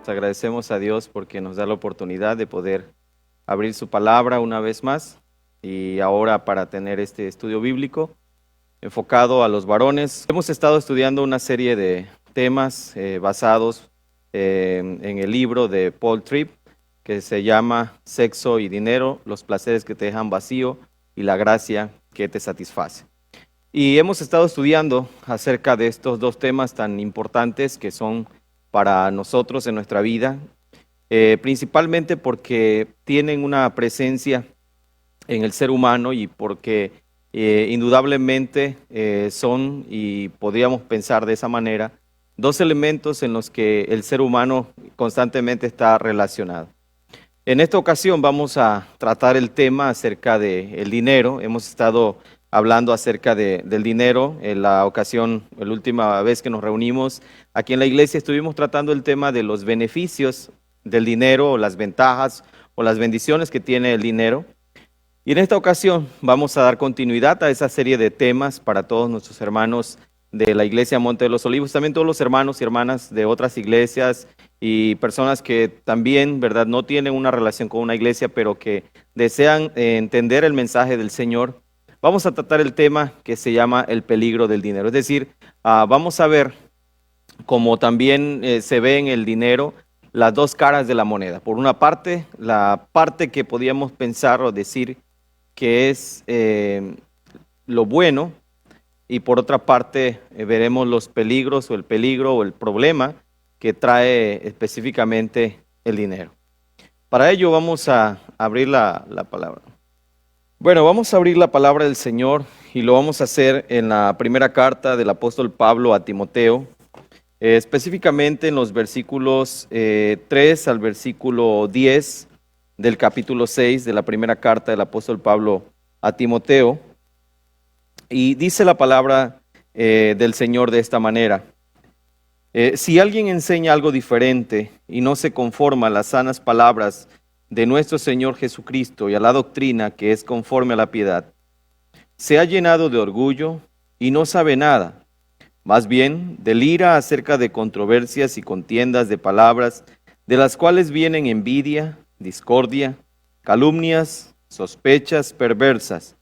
Te agradecemos a Dios porque nos da la oportunidad de poder abrir su palabra una vez más y ahora para tener este estudio bíblico enfocado a los varones. Hemos estado estudiando una serie de temas basados en el libro de Paul Tripp que se llama Sexo y Dinero, los placeres que te dejan vacío y la gracia que te satisface. Y hemos estado estudiando acerca de estos dos temas tan importantes que son para nosotros en nuestra vida, principalmente porque tienen una presencia en el ser humano y porque indudablemente son, y podríamos pensar de esa manera, dos elementos en los que el ser humano constantemente está relacionado. En esta ocasión vamos a tratar el tema acerca del dinero. Hemos estado hablando acerca del dinero. En la última vez que nos reunimos aquí en la iglesia, estuvimos tratando el tema de los beneficios del dinero, o las ventajas o las bendiciones que tiene el dinero. Y en esta ocasión vamos a dar continuidad a esa serie de temas para todos nuestros hermanos de la iglesia Monte de los Olivos, también todos los hermanos y hermanas de otras iglesias y personas que también, ¿verdad?, no tienen una relación con una iglesia, pero que desean entender el mensaje del Señor. Vamos a tratar el tema que se llama el peligro del dinero. Es decir, vamos a ver, como también se ve en el dinero, las dos caras de la moneda. Por una parte, la parte que podíamos pensar o decir que es lo bueno, y por otra parte veremos los peligros o el peligro o el problema que trae específicamente el dinero. Para ello vamos a abrir la palabra. Bueno, vamos a abrir la palabra del Señor y lo vamos a hacer en la primera carta del apóstol Pablo a Timoteo, específicamente en los versículos 3 al versículo 10 del capítulo 6 de la primera carta del apóstol Pablo a Timoteo. Y dice la palabra del Señor de esta manera: si alguien enseña algo diferente y no se conforma a las sanas palabras de nuestro Señor Jesucristo y a la doctrina que es conforme a la piedad, se ha llenado de orgullo y no sabe nada, más bien delira acerca de controversias y contiendas de palabras, de las cuales vienen envidia, discordia, calumnias, sospechas perversas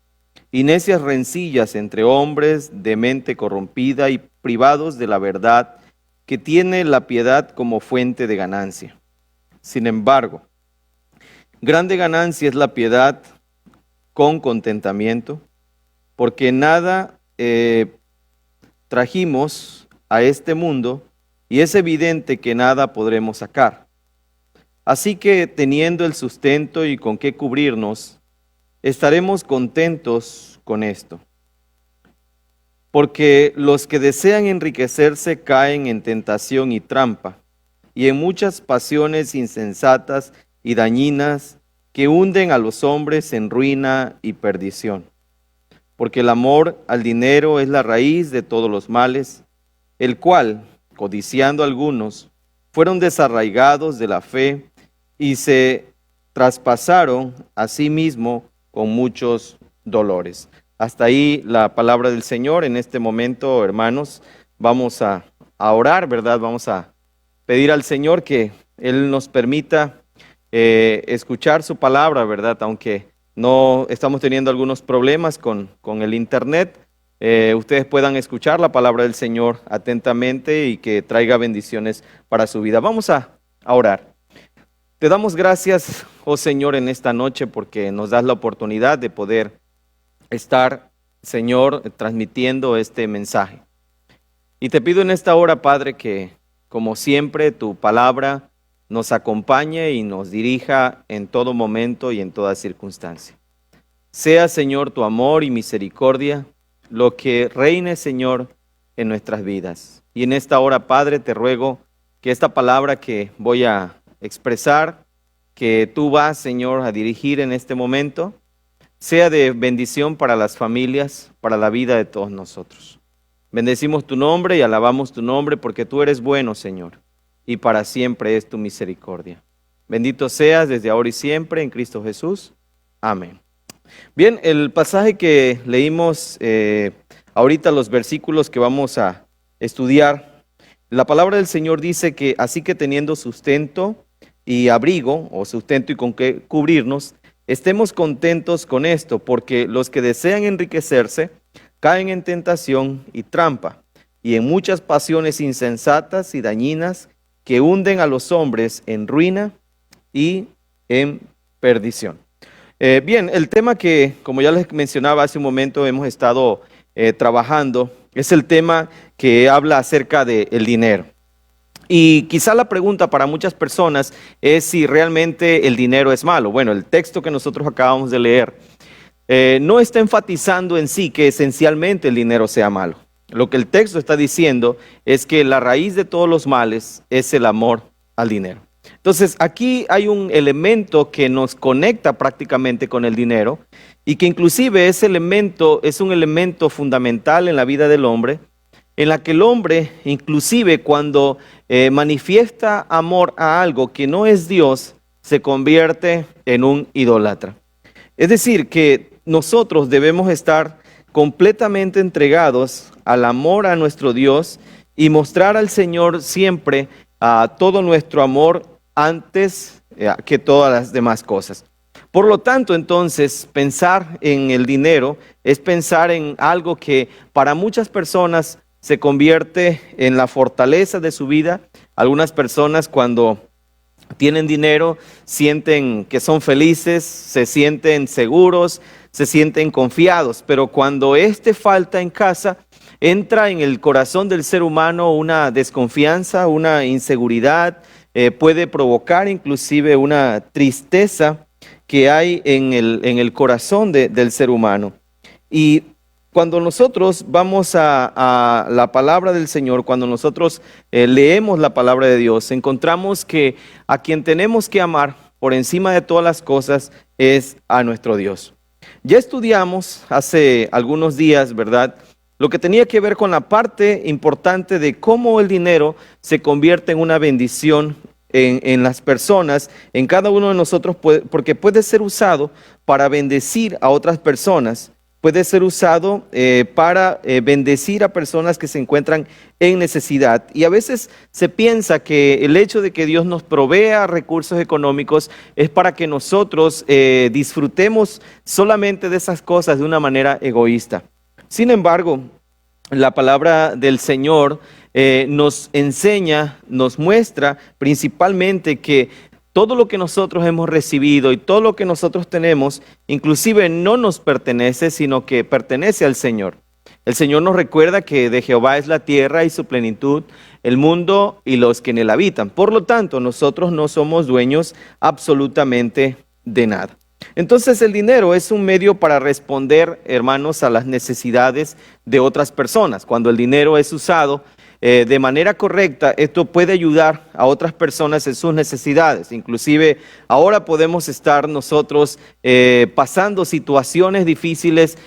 y necias rencillas entre hombres de mente corrompida y privados de la verdad, que tiene la piedad como fuente de ganancia. Sin embargo, grande ganancia es la piedad con contentamiento, porque nada trajimos a este mundo y es evidente que nada podremos sacar. Así que, teniendo el sustento y con qué cubrirnos, estaremos contentos con esto. Porque los que desean enriquecerse caen en tentación y trampa, y en muchas pasiones insensatas y dañinas que hunden a los hombres en ruina y perdición. Porque el amor al dinero es la raíz de todos los males, el cual, codiciando algunos, fueron desarraigados de la fe y se traspasaron a sí mismo con muchos dolores. Hasta ahí la palabra del Señor. En este momento, hermanos, vamos a orar, ¿verdad? Vamos a pedir al Señor que Él nos permita escuchar su palabra, ¿verdad? Aunque no estamos teniendo algunos problemas con el internet, ustedes puedan escuchar la palabra del Señor atentamente y que traiga bendiciones para su vida. Vamos a orar. Te damos gracias, oh Señor, en esta noche porque nos das la oportunidad de poder estar, Señor, transmitiendo este mensaje. Y te pido en esta hora, Padre, que como siempre tu palabra nos acompañe y nos dirija en todo momento y en toda circunstancia. Sea, Señor, tu amor y misericordia lo que reine, Señor, en nuestras vidas. Y en esta hora, Padre, te ruego que esta palabra que voy a expresar, que tú vas, Señor, a dirigir en este momento, sea de bendición para las familias, para la vida de todos nosotros. Bendecimos tu nombre y alabamos tu nombre porque tú eres bueno, Señor, y para siempre es tu misericordia. Bendito seas desde ahora y siempre en Cristo Jesús. Amén. Bien, el pasaje que leímos ahorita, los versículos que vamos a estudiar, La palabra del Señor dice que así que teniendo sustento y abrigo, o sustento y con qué cubrirnos, estemos contentos con esto, porque los que desean enriquecerse caen en tentación y trampa, y en muchas pasiones insensatas y dañinas que hunden a los hombres en ruina y en perdición. Bien, el tema que, como ya les mencionaba hace un momento, hemos estado trabajando, es el tema que habla acerca del dinero. Y quizá la pregunta para muchas personas es si realmente el dinero es malo. Bueno, el texto que nosotros acabamos de leer no está enfatizando en sí que esencialmente el dinero sea malo. Lo que el texto está diciendo es que la raíz de todos los males es el amor al dinero. Entonces, aquí hay un elemento que nos conecta prácticamente con el dinero y que inclusive ese elemento es un elemento fundamental en la vida del hombre, en la que el hombre, inclusive cuando manifiesta amor a algo que no es Dios, se convierte en un idólatra. Es decir, que nosotros debemos estar completamente entregados al amor a nuestro Dios y mostrar al Señor siempre todo nuestro amor antes que todas las demás cosas. Por lo tanto, entonces, pensar en el dinero es pensar en algo que para muchas personas se convierte en la fortaleza de su vida. Algunas personas cuando tienen dinero sienten que son felices, se sienten seguros, se sienten confiados, pero cuando falta en casa, entra en el corazón del ser humano una desconfianza, una inseguridad, puede provocar inclusive una tristeza que hay en el corazón del ser humano. Y cuando nosotros vamos a la palabra del Señor, cuando nosotros leemos la palabra de Dios, encontramos que a quien tenemos que amar por encima de todas las cosas es a nuestro Dios. Ya estudiamos hace algunos días, ¿verdad?, lo que tenía que ver con la parte importante de cómo el dinero se convierte en una bendición en las personas, en cada uno de nosotros, porque puede ser usado para bendecir a otras personas, puede ser usado para bendecir a personas que se encuentran en necesidad. Y a veces se piensa que el hecho de que Dios nos provea recursos económicos es para que nosotros disfrutemos solamente de esas cosas de una manera egoísta. Sin embargo, la palabra del Señor nos enseña, nos muestra principalmente que todo lo que nosotros hemos recibido y todo lo que nosotros tenemos, inclusive no nos pertenece, sino que pertenece al Señor. El Señor nos recuerda que de Jehová es la tierra y su plenitud, el mundo y los que en él habitan. Por lo tanto, nosotros no somos dueños absolutamente de nada. Entonces el dinero es un medio para responder, hermanos, a las necesidades de otras personas. Cuando el dinero es usado de manera correcta, esto puede ayudar a otras personas en sus necesidades. Inclusive ahora podemos estar nosotros pasando situaciones difíciles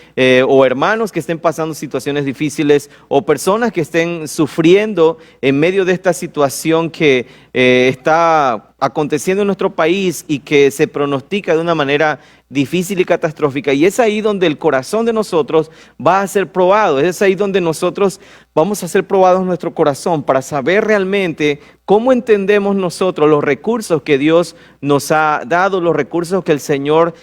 o hermanos que estén pasando situaciones difíciles o personas que estén sufriendo en medio de esta situación que está aconteciendo en nuestro país y que se pronostica de una manera difícil y catastrófica, y es ahí donde el corazón de nosotros va a ser probado, es ahí donde nosotros vamos a ser probados nuestro corazón para saber realmente cómo entendemos nosotros los recursos que Dios nos ha dado, los recursos que el Señor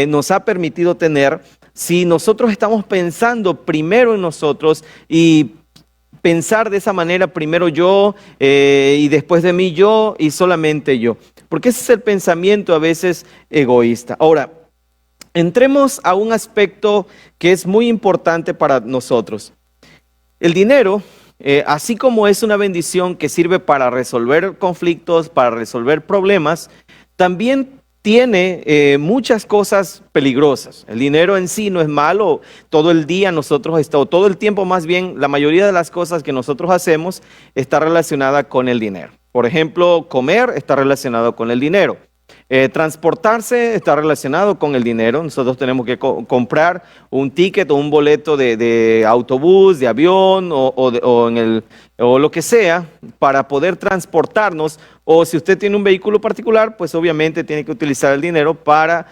nos ha permitido tener, si nosotros estamos pensando primero en nosotros y pensar de esa manera, primero yo y después de mí yo y solamente yo, porque ese es el pensamiento a veces egoísta. Ahora, entremos a un aspecto que es muy importante para nosotros. El dinero, así como es una bendición que sirve para resolver conflictos, para resolver problemas, también tiene muchas cosas peligrosas. El dinero en sí no es malo. Todo el día nosotros todo el tiempo más bien, la mayoría de las cosas que nosotros hacemos está relacionada con el dinero. Por ejemplo, comer está relacionado con el dinero. Transportarse está relacionado con el dinero. Nosotros tenemos que comprar un ticket o un boleto de autobús, de avión o lo que sea para poder transportarnos. O si usted tiene un vehículo particular, pues obviamente tiene que utilizar el dinero para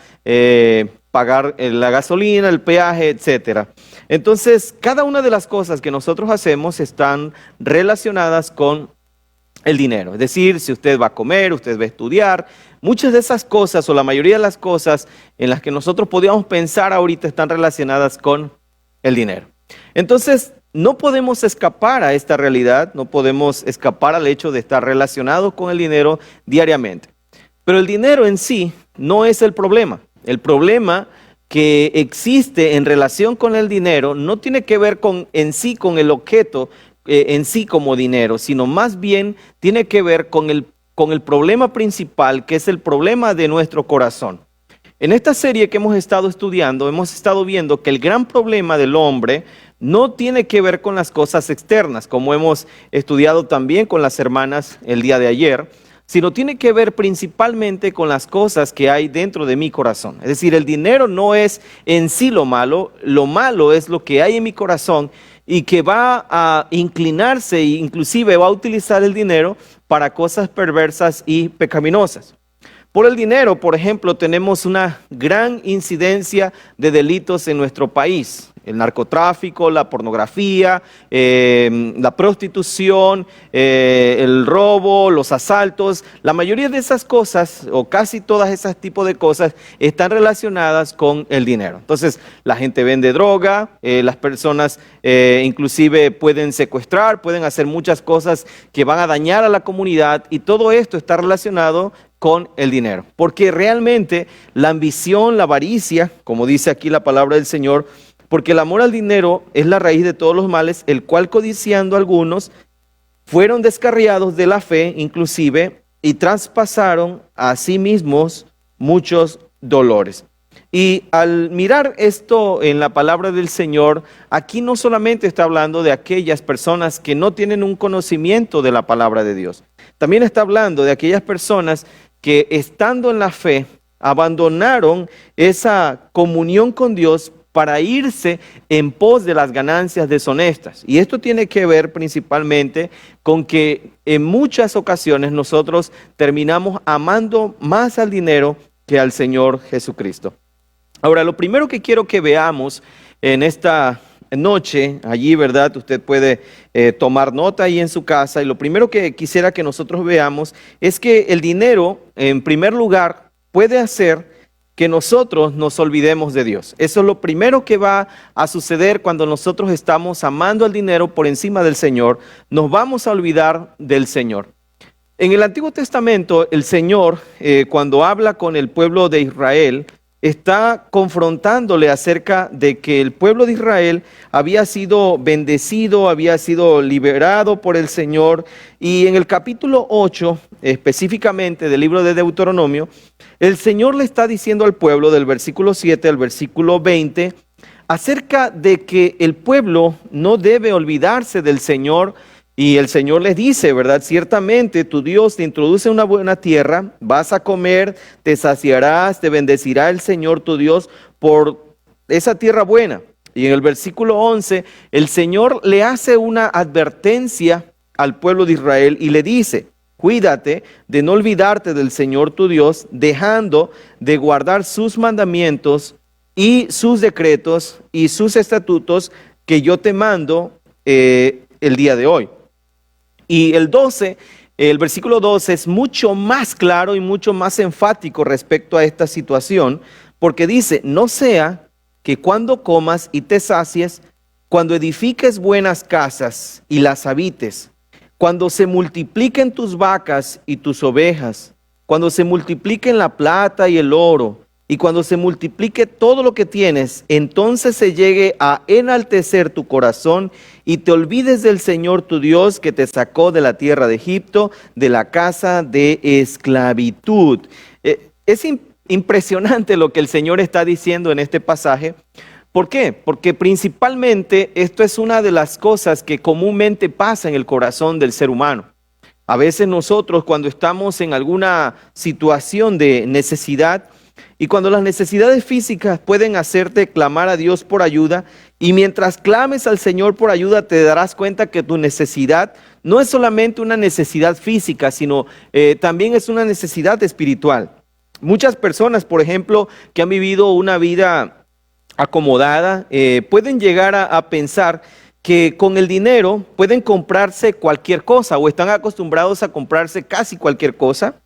pagar la gasolina, el peaje, etcétera. Entonces, cada una de las cosas que nosotros hacemos están relacionadas con el dinero. Es decir, si usted va a comer, usted va a estudiar, muchas de esas cosas o la mayoría de las cosas en las que nosotros podríamos pensar ahorita están relacionadas con el dinero. Entonces, no podemos escapar a esta realidad, no podemos escapar al hecho de estar relacionados con el dinero diariamente. Pero el dinero en sí no es el problema. El problema que existe en relación con el dinero no tiene que ver en sí con el objeto en sí como dinero, sino más bien tiene que ver con el problema principal, que es el problema de nuestro corazón. En esta serie que hemos estado estudiando, hemos estado viendo que el gran problema del hombre no tiene que ver con las cosas externas, como hemos estudiado también con las hermanas el día de ayer, sino tiene que ver principalmente con las cosas que hay dentro de mi corazón. Es decir, el dinero no es en sí lo malo es lo que hay en mi corazón y que va a inclinarse e inclusive va a utilizar el dinero para cosas perversas y pecaminosas. Por el dinero, por ejemplo, tenemos una gran incidencia de delitos en nuestro país. El narcotráfico, la pornografía, la prostitución, el robo, los asaltos. La mayoría de esas cosas, o casi todas esas tipos de cosas, están relacionadas con el dinero. Entonces, la gente vende droga, las personas inclusive pueden secuestrar, pueden hacer muchas cosas que van a dañar a la comunidad y todo esto está relacionado con el dinero. Porque realmente la ambición, la avaricia, como dice aquí la palabra del Señor, porque el amor al dinero es la raíz de todos los males, el cual codiciando algunos fueron descarriados de la fe inclusive y traspasaron a sí mismos muchos dolores. Y al mirar esto en la palabra del Señor, aquí no solamente está hablando de aquellas personas que no tienen un conocimiento de la palabra de Dios, también está hablando de aquellas personas que estando en la fe abandonaron esa comunión con Dios para irse en pos de las ganancias deshonestas. Y esto tiene que ver principalmente con que en muchas ocasiones nosotros terminamos amando más al dinero que al Señor Jesucristo. Ahora, lo primero que quiero que veamos en esta noche, allí, ¿verdad? Usted puede tomar nota ahí en su casa, y lo primero que quisiera que nosotros veamos es que el dinero, en primer lugar, puede hacer que nosotros nos olvidemos de Dios. Eso es lo primero que va a suceder cuando nosotros estamos amando al dinero por encima del Señor. Nos vamos a olvidar del Señor. En el Antiguo Testamento, el Señor, cuando habla con el pueblo de Israel, está confrontándole acerca de que el pueblo de Israel había sido bendecido, había sido liberado por el Señor. Y en el capítulo 8, específicamente del libro de Deuteronomio, el Señor le está diciendo al pueblo del versículo 7 al versículo 20 acerca de que el pueblo no debe olvidarse del Señor. Y el Señor les dice, ¿verdad? Ciertamente tu Dios te introduce en una buena tierra, vas a comer, te saciarás, te bendecirá el Señor tu Dios por esa tierra buena. Y en el versículo 11, el Señor le hace una advertencia al pueblo de Israel y le dice: cuídate de no olvidarte del Señor tu Dios, dejando de guardar sus mandamientos y sus decretos y sus estatutos que yo te mando el día de hoy. Y el versículo 12 es mucho más claro y mucho más enfático respecto a esta situación, porque dice: no sea que cuando comas y te sacies, cuando edifiques buenas casas y las habites, cuando se multipliquen tus vacas y tus ovejas, cuando se multipliquen la plata y el oro, y cuando se multiplique todo lo que tienes, entonces se llegue a enaltecer tu corazón y te olvides del Señor tu Dios que te sacó de la tierra de Egipto, de la casa de esclavitud. Es impresionante lo que el Señor está diciendo en este pasaje. ¿Por qué? Porque principalmente esto es una de las cosas que comúnmente pasa en el corazón del ser humano. A veces nosotros, cuando estamos en alguna situación de necesidad, y cuando las necesidades físicas pueden hacerte clamar a Dios por ayuda, y mientras clames al Señor por ayuda te darás cuenta que tu necesidad no es solamente una necesidad física, sino también es una necesidad espiritual. Muchas personas, por ejemplo, que han vivido una vida acomodada, pueden llegar a pensar que con el dinero pueden comprarse cualquier cosa o están acostumbrados a comprarse casi cualquier cosa,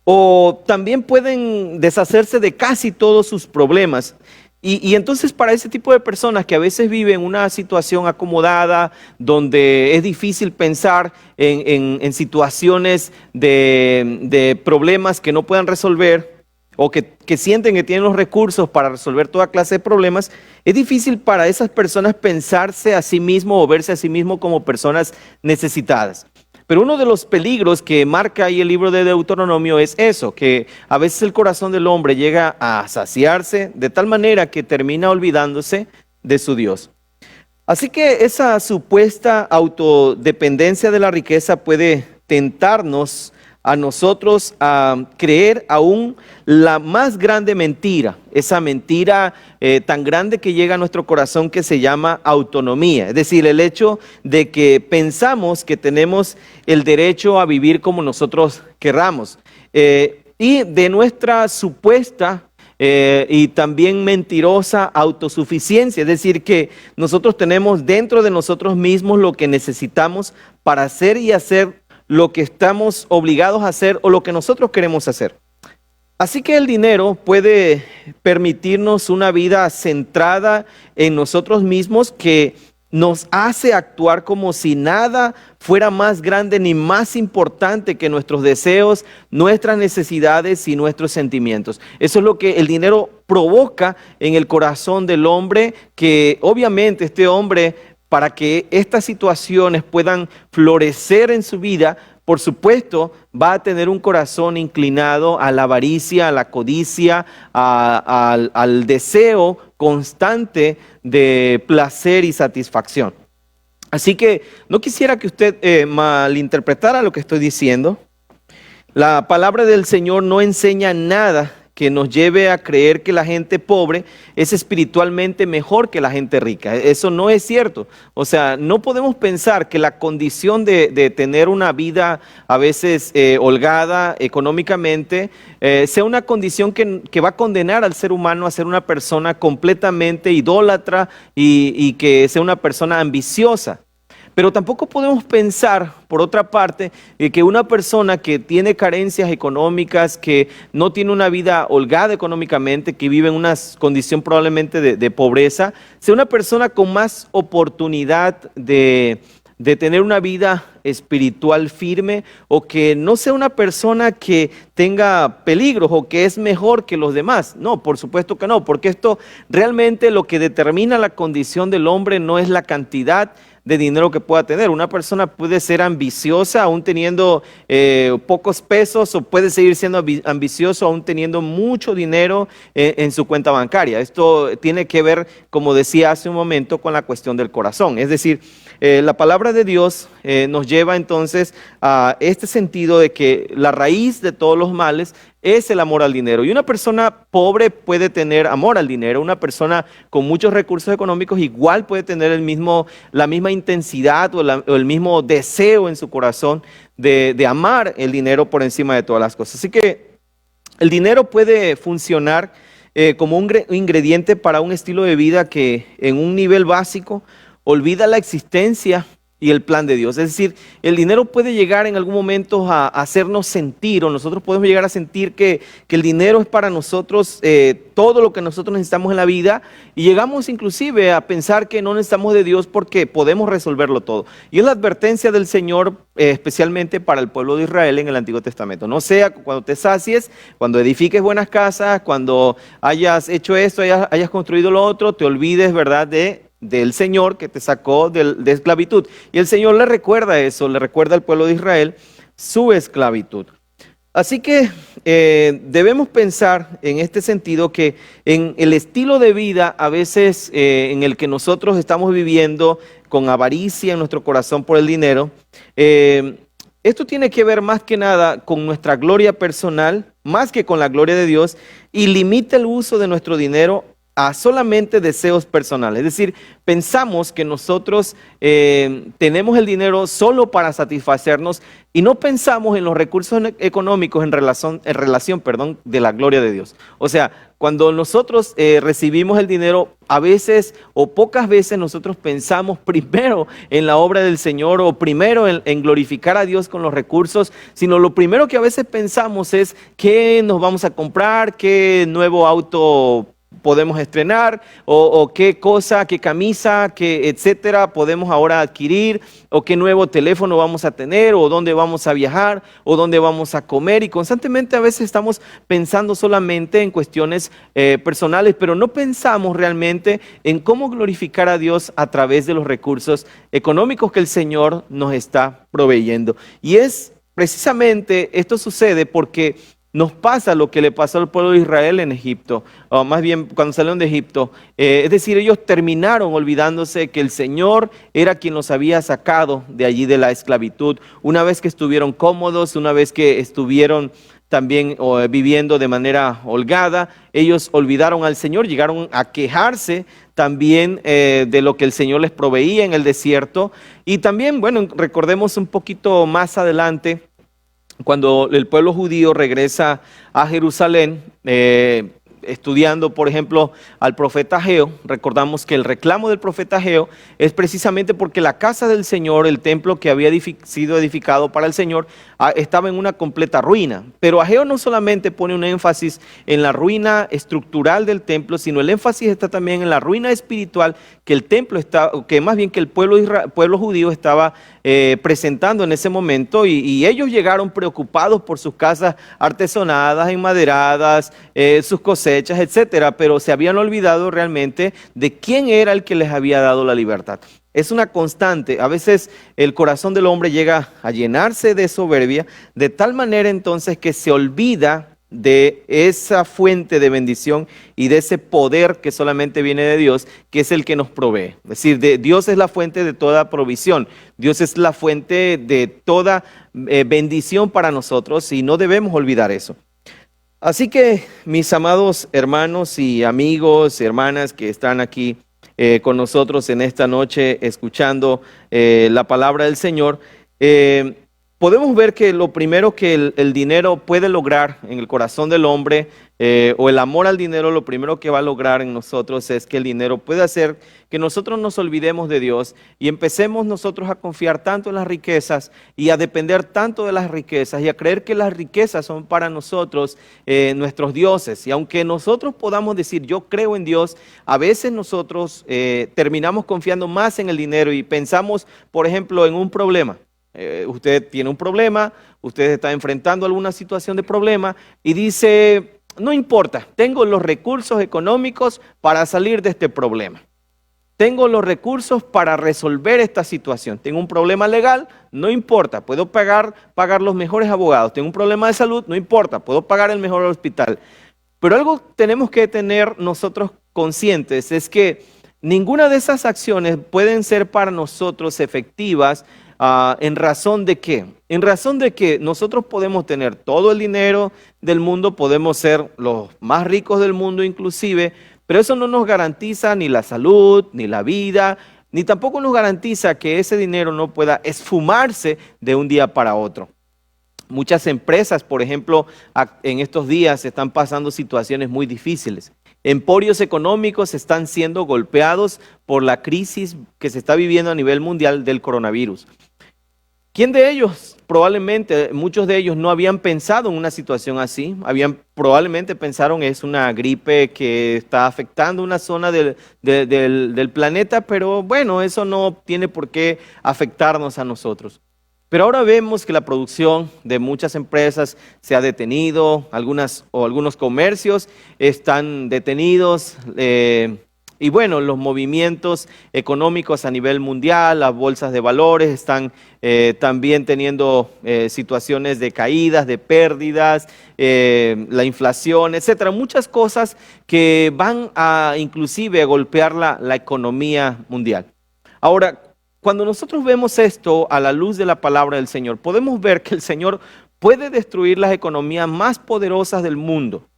o también pueden deshacerse de casi todos sus problemas. Y entonces para ese tipo de personas que a veces viven una situación acomodada, donde es difícil pensar en situaciones de problemas que no puedan resolver, o que sienten que tienen los recursos para resolver toda clase de problemas, es difícil para esas personas pensarse a sí mismo o verse a sí mismo como personas necesitadas. Pero uno de los peligros que marca ahí el libro de Deuteronomio es eso, que a veces el corazón del hombre llega a saciarse de tal manera que termina olvidándose de su Dios. Así que esa supuesta autodependencia de la riqueza puede tentarnos a nosotros a creer aún la más grande mentira, esa mentira tan grande que llega a nuestro corazón que se llama autonomía, es decir, el hecho de que pensamos que tenemos el derecho a vivir como nosotros querramos, y de nuestra supuesta y también mentirosa autosuficiencia, es decir, que nosotros tenemos dentro de nosotros mismos lo que necesitamos para hacer y hacer lo que estamos obligados a hacer o lo que nosotros queremos hacer. Así que el dinero puede permitirnos una vida centrada en nosotros mismos que nos hace actuar como si nada fuera más grande ni más importante que nuestros deseos, nuestras necesidades y nuestros sentimientos. Eso es lo que el dinero provoca en el corazón del hombre, que obviamente este hombre, para que estas situaciones puedan florecer en su vida, por supuesto, va a tener un corazón inclinado a la avaricia, a la codicia, al deseo constante de placer y satisfacción. Así que no quisiera que usted malinterpretara lo que estoy diciendo. La palabra del Señor no enseña nada que nos lleve a creer que la gente pobre es espiritualmente mejor que la gente rica. Eso no es cierto. O sea, no podemos pensar que la condición de tener una vida a veces holgada económicamente sea una condición que va a condenar al ser humano a ser una persona completamente idólatra y que sea una persona ambiciosa. Pero tampoco podemos pensar, por otra parte, que una persona que tiene carencias económicas, que no tiene una vida holgada económicamente, que vive en una condición probablemente de pobreza, sea una persona con más oportunidad de tener una vida espiritual firme, o que no sea una persona que tenga peligros o que es mejor que los demás. No, por supuesto que no, porque esto realmente lo que determina la condición del hombre no es la cantidad de dinero que pueda tener. Una persona puede ser ambiciosa aún teniendo pocos pesos, o puede seguir siendo ambicioso aún teniendo mucho dinero en su cuenta bancaria. Esto tiene que ver, como decía hace un momento, con la cuestión del corazón. Es decir, la palabra de Dios nos lleva entonces a este sentido de que la raíz de todos los males es el amor al dinero. Y una persona pobre puede tener amor al dinero. Una persona con muchos recursos económicos igual puede tener la misma intensidad o el mismo deseo en su corazón de amar el dinero por encima de todas las cosas. Así que el dinero puede funcionar como un ingrediente para un estilo de vida que en un nivel básico olvida la existencia y el plan de Dios. Es decir, el dinero puede llegar en algún momento a hacernos sentir, o nosotros podemos llegar a sentir que el dinero es para nosotros todo lo que nosotros necesitamos en la vida, y llegamos inclusive a pensar que no necesitamos de Dios porque podemos resolverlo todo. Y es la advertencia del Señor especialmente para el pueblo de Israel en el Antiguo Testamento. No sea cuando te sacies, cuando edifiques buenas casas, cuando hayas hecho esto, hayas construido lo otro, te olvides, ¿verdad?, del Señor que te sacó de esclavitud. Y el Señor le recuerda eso, le recuerda al pueblo de Israel su esclavitud. Así que debemos pensar en este sentido, que en el estilo de vida a veces en el que nosotros estamos viviendo con avaricia en nuestro corazón por el dinero, esto tiene que ver más que nada con nuestra gloria personal, más que con la gloria de Dios, y limita el uso de nuestro dinero a solamente deseos personales. Es decir, pensamos que nosotros tenemos el dinero solo para satisfacernos, y no pensamos en los recursos económicos en relación, de la gloria de Dios. O sea, Cuando nosotros recibimos el dinero, a veces o pocas veces nosotros pensamos primero en la obra del Señor o primero en glorificar a Dios con los recursos, sino lo primero que a veces pensamos es qué nos vamos a comprar, qué nuevo auto podemos estrenar o qué cosa, qué camisa, qué etcétera podemos ahora adquirir o qué nuevo teléfono vamos a tener o dónde vamos a viajar o dónde vamos a comer, y constantemente a veces estamos pensando solamente en cuestiones personales, pero no pensamos realmente en cómo glorificar a Dios a través de los recursos económicos que el Señor nos está proveyendo. Y es precisamente esto sucede porque nos pasa lo que le pasó al pueblo de Israel en Egipto, o más bien cuando salieron de Egipto. Es decir, ellos terminaron olvidándose que el Señor era quien los había sacado de allí de la esclavitud. Una vez que estuvieron cómodos, una vez que estuvieron también viviendo de manera holgada, ellos olvidaron al Señor, llegaron a quejarse también de lo que el Señor les proveía en el desierto. Y también, bueno, recordemos un poquito más adelante, cuando el pueblo judío regresa a Jerusalén, estudiando, por ejemplo, al profeta Ageo, recordamos que el reclamo del profeta Ageo es precisamente porque la casa del Señor, el templo que había sido edificado para el Señor, estaba en una completa ruina. Pero Ageo no solamente pone un énfasis en la ruina estructural del templo, sino el énfasis está también en la ruina espiritual que el templo está, que más bien que el pueblo judío estaba presentando en ese momento, y ellos llegaron preocupados por sus casas artesonadas, enmaderadas, sus cosechas, etcétera, pero se habían olvidado realmente de quién era el que les había dado la libertad. Es una constante. A veces el corazón del hombre llega a llenarse de soberbia, de tal manera entonces que se olvida de esa fuente de bendición y de ese poder que solamente viene de Dios, que es el que nos provee. Es decir, Dios es la fuente de toda provisión, Dios es la fuente de toda bendición para nosotros, y no debemos olvidar eso. Así que, mis amados hermanos y amigos, hermanas que están aquí con nosotros en esta noche escuchando la palabra del Señor, podemos ver que lo primero que el dinero puede lograr en el corazón del hombre, o el amor al dinero, lo primero que va a lograr en nosotros es que el dinero puede hacer que nosotros nos olvidemos de Dios y empecemos nosotros a confiar tanto en las riquezas y a depender tanto de las riquezas y a creer que las riquezas son para nosotros nuestros dioses. Y aunque nosotros podamos decir yo creo en Dios, a veces nosotros terminamos confiando más en el dinero y pensamos, por ejemplo, en un problema. Usted tiene un problema, usted está enfrentando alguna situación de problema y dice, no importa, tengo los recursos económicos para salir de este problema. Tengo los recursos para resolver esta situación. Tengo un problema legal, no importa, puedo pagar los mejores abogados. Tengo un problema de salud, no importa, puedo pagar el mejor hospital. Pero algo tenemos que tener nosotros conscientes es que ninguna de esas acciones pueden ser para nosotros efectivas. ¿En razón de qué? En razón de que nosotros podemos tener todo el dinero del mundo, podemos ser los más ricos del mundo inclusive, pero eso no nos garantiza ni la salud, ni la vida, ni tampoco nos garantiza que ese dinero no pueda esfumarse de un día para otro. Muchas empresas, por ejemplo, en estos días están pasando situaciones muy difíciles. Emporios económicos están siendo golpeados por la crisis que se está viviendo a nivel mundial del coronavirus. ¿Quién de ellos? Probablemente, muchos de ellos no habían pensado en una situación así, probablemente pensaron es una gripe que está afectando una zona del planeta, pero bueno, eso no tiene por qué afectarnos a nosotros. Pero ahora vemos que la producción de muchas empresas se ha detenido, algunos comercios están detenidos, y bueno, los movimientos económicos a nivel mundial, las bolsas de valores están también teniendo situaciones de caídas, de pérdidas, la inflación, etcétera. Muchas cosas que van a inclusive a golpear la economía mundial. Ahora, cuando nosotros vemos esto a la luz de la palabra del Señor, podemos ver que el Señor puede destruir las economías más poderosas del mundo.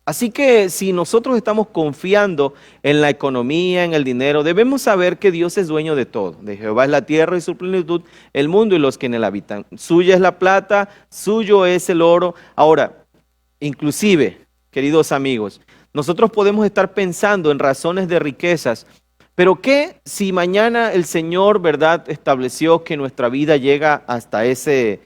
Así que si nosotros estamos confiando en la economía, en el dinero, debemos saber que Dios es dueño de todo. De Jehová es la tierra y su plenitud, el mundo y los que en él habitan. Suya es la plata, suyo es el oro. Ahora, inclusive, queridos amigos. Nosotros podemos estar pensando en razones de riquezas, pero ¿qué si mañana el Señor, verdad, estableció que nuestra vida llega hasta ese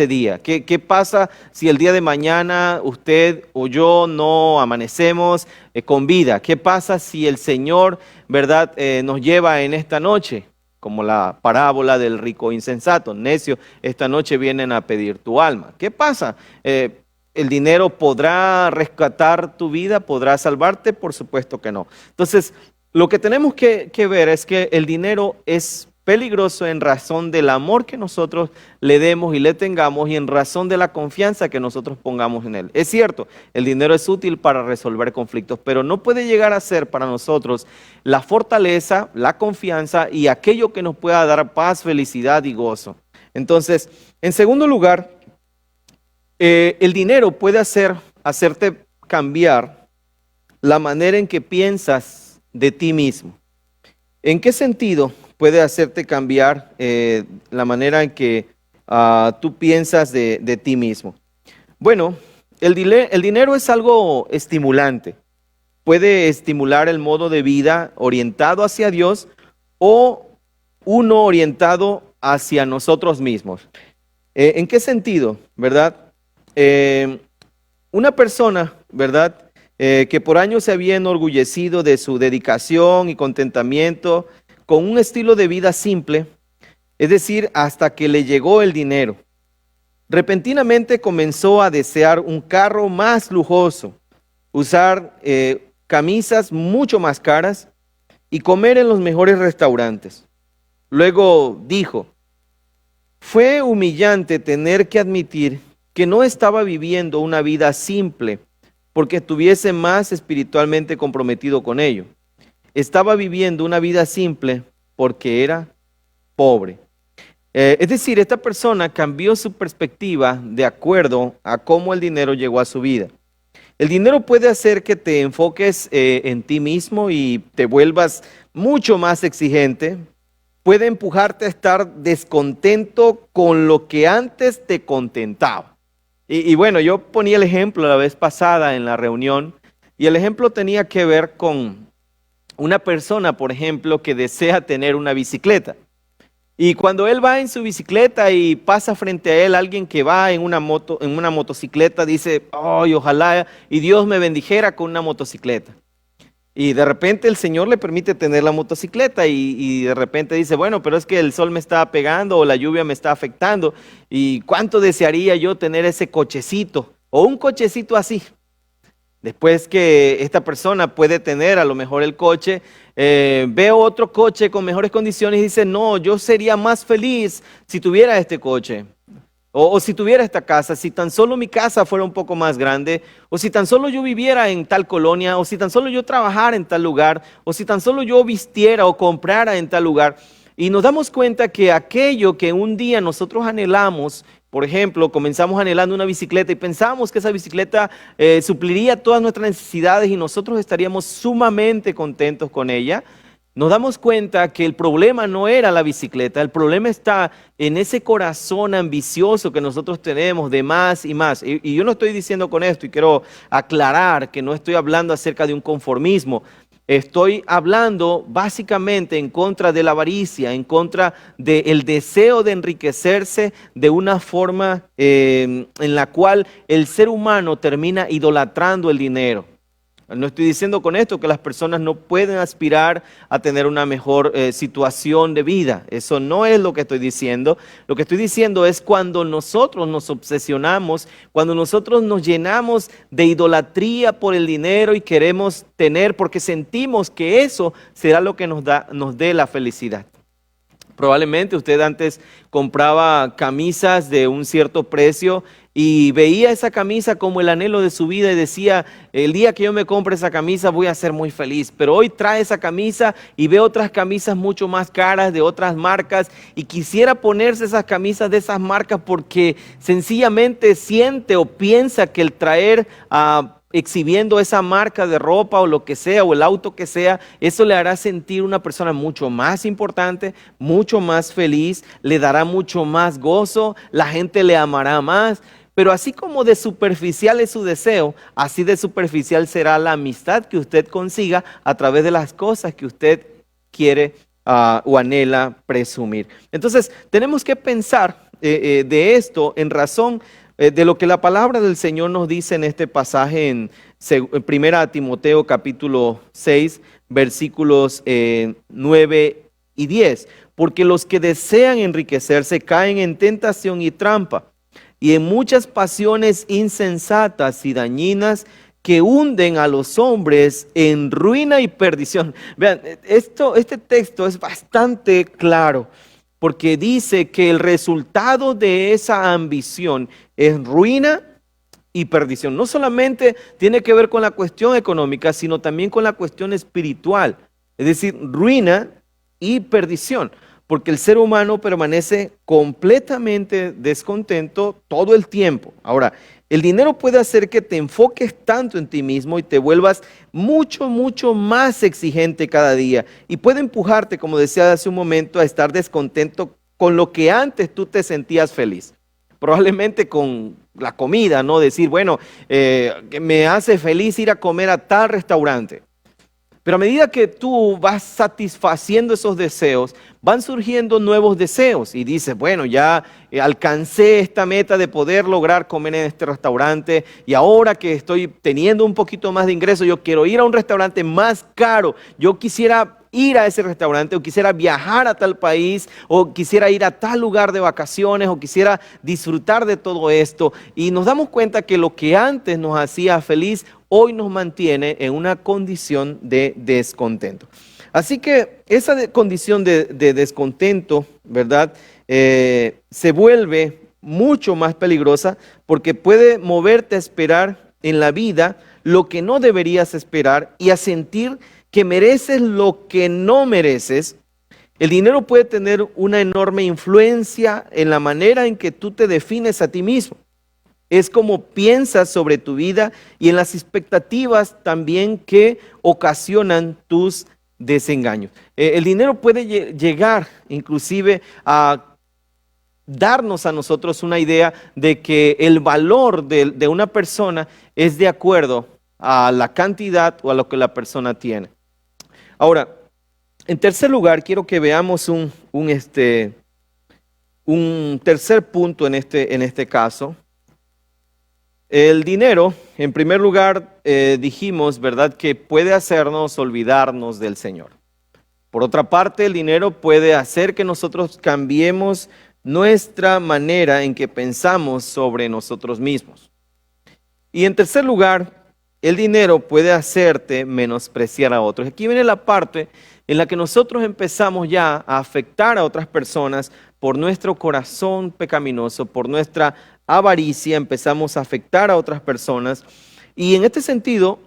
día? ¿Qué pasa si el día de mañana usted o yo no amanecemos con vida? ¿Qué pasa si el Señor, verdad, nos lleva en esta noche? Como la parábola del rico insensato, necio, esta noche vienen a pedir tu alma. ¿Qué pasa? ¿El dinero podrá rescatar tu vida? ¿Podrá salvarte? Por supuesto que no. Entonces, lo que tenemos que ver es que el dinero es peligroso en razón del amor que nosotros le demos y le tengamos y en razón de la confianza que nosotros pongamos en él. Es cierto, el dinero es útil para resolver conflictos, pero no puede llegar a ser para nosotros la fortaleza, la confianza y aquello que nos pueda dar paz, felicidad y gozo. Entonces, en segundo lugar, el dinero puede hacerte cambiar la manera en que piensas de ti mismo. ¿En qué sentido puede hacerte cambiar la manera en que tú piensas de ti mismo? Bueno, el dinero es algo estimulante. Puede estimular el modo de vida orientado hacia Dios o uno orientado hacia nosotros mismos. ¿En qué sentido? ¿Verdad? Una persona, ¿verdad?, que por años se había enorgullecido de su dedicación y contentamiento con un estilo de vida simple, es decir, hasta que le llegó el dinero. Repentinamente comenzó a desear un carro más lujoso, usar camisas mucho más caras y comer en los mejores restaurantes. Luego dijo, fue humillante tener que admitir que no estaba viviendo una vida simple porque estuviese más espiritualmente comprometido con ello. Estaba viviendo una vida simple porque era pobre. Es decir, esta persona cambió su perspectiva de acuerdo a cómo el dinero llegó a su vida. El dinero puede hacer que te enfoques en ti mismo y te vuelvas mucho más exigente. Puede empujarte a estar descontento con lo que antes te contentaba. Y bueno, yo ponía el ejemplo la vez pasada en la reunión y el ejemplo tenía que ver con una persona, por ejemplo, que desea tener una bicicleta. Y cuando él va en su bicicleta y pasa frente a él alguien que va en una motocicleta, dice, ay, ojalá y Dios me bendijera con una motocicleta. Y de repente el Señor le permite tener la motocicleta y de repente dice, bueno, pero es que el sol me está pegando o la lluvia me está afectando y cuánto desearía yo tener ese cochecito o un cochecito así. Después que esta persona puede tener a lo mejor el coche, ve otro coche con mejores condiciones y dice, no, yo sería más feliz si tuviera este coche. O si tuviera esta casa, si tan solo mi casa fuera un poco más grande, o si tan solo yo viviera en tal colonia, o si tan solo yo trabajara en tal lugar, o si tan solo yo vistiera o comprara en tal lugar. Y nos damos cuenta que aquello que un día nosotros anhelamos, por ejemplo, comenzamos anhelando una bicicleta y pensamos que esa bicicleta supliría todas nuestras necesidades y nosotros estaríamos sumamente contentos con ella. Nos damos cuenta que el problema no era la bicicleta, el problema está en ese corazón ambicioso que nosotros tenemos de más y más. Y yo no estoy diciendo con esto, y quiero aclarar que no estoy hablando acerca de un conformismo. Estoy hablando básicamente en contra de la avaricia, en contra del deseo de enriquecerse de una forma en la cual el ser humano termina idolatrando el dinero. No estoy diciendo con esto que las personas no pueden aspirar a tener una mejor situación de vida. Eso no es lo que estoy diciendo. Lo que estoy diciendo es cuando nosotros nos obsesionamos, cuando nosotros nos llenamos de idolatría por el dinero y queremos tener porque sentimos que eso será lo que nos dé la felicidad. Probablemente usted antes compraba camisas de un cierto precio y veía esa camisa como el anhelo de su vida y decía, el día que yo me compre esa camisa voy a ser muy feliz. Pero hoy trae esa camisa y ve otras camisas mucho más caras de otras marcas y quisiera ponerse esas camisas de esas marcas porque sencillamente siente o piensa que el traer exhibiendo esa marca de ropa o lo que sea, o el auto que sea, eso le hará sentir una persona mucho más importante, mucho más feliz, le dará mucho más gozo, la gente le amará más. Pero así como de superficial es su deseo, así de superficial será la amistad que usted consiga a través de las cosas que usted quiere o anhela presumir. Entonces, tenemos que pensar de esto en razón de lo que la palabra del Señor nos dice en este pasaje en 1 Timoteo capítulo 6, versículos 9 y 10. Porque los que desean enriquecerse caen en tentación y trampa, y en muchas pasiones insensatas y dañinas que hunden a los hombres en ruina y perdición. Vean, este texto es bastante claro, porque dice que el resultado de esa ambición es ruina y perdición. No solamente tiene que ver con la cuestión económica, sino también con la cuestión espiritual. Es decir, ruina y perdición, porque el ser humano permanece completamente descontento todo el tiempo. Ahora, el dinero puede hacer que te enfoques tanto en ti mismo y te vuelvas mucho, mucho más exigente cada día. Y puede empujarte, como decía hace un momento, a estar descontento con lo que antes tú te sentías feliz. Probablemente con la comida, ¿no? Decir, bueno, me hace feliz ir a comer a tal restaurante. Pero a medida que tú vas satisfaciendo esos deseos, van surgiendo nuevos deseos y dices, bueno, ya alcancé esta meta de poder lograr comer en este restaurante y ahora que estoy teniendo un poquito más de ingreso, yo quiero ir a un restaurante más caro. Yo quisiera ir a ese restaurante o quisiera viajar a tal país o quisiera ir a tal lugar de vacaciones o quisiera disfrutar de todo esto. Y nos damos cuenta que lo que antes nos hacía feliz hoy nos mantiene en una condición de descontento. Así que esa condición de descontento, ¿verdad? Se vuelve mucho más peligrosa porque puede moverte a esperar en la vida lo que no deberías esperar y a sentir que mereces lo que no mereces. El dinero puede tener una enorme influencia en la manera en que tú te defines a ti mismo. Es como piensas sobre tu vida y en las expectativas también que ocasionan tus desengaños. El dinero puede llegar inclusive a darnos a nosotros una idea de que el valor de una persona es de acuerdo a la cantidad o a lo que la persona tiene. Ahora, en tercer lugar, quiero que veamos un tercer punto en este caso. El dinero, en primer lugar, dijimos, ¿verdad?, que puede hacernos olvidarnos del Señor. Por otra parte, el dinero puede hacer que nosotros cambiemos nuestra manera en que pensamos sobre nosotros mismos. Y en tercer lugar, el dinero puede hacerte menospreciar a otros. Aquí viene la parte en la que nosotros empezamos ya a afectar a otras personas por nuestro corazón pecaminoso, por nuestra avaricia, empezamos a afectar a otras personas. Y en este sentido,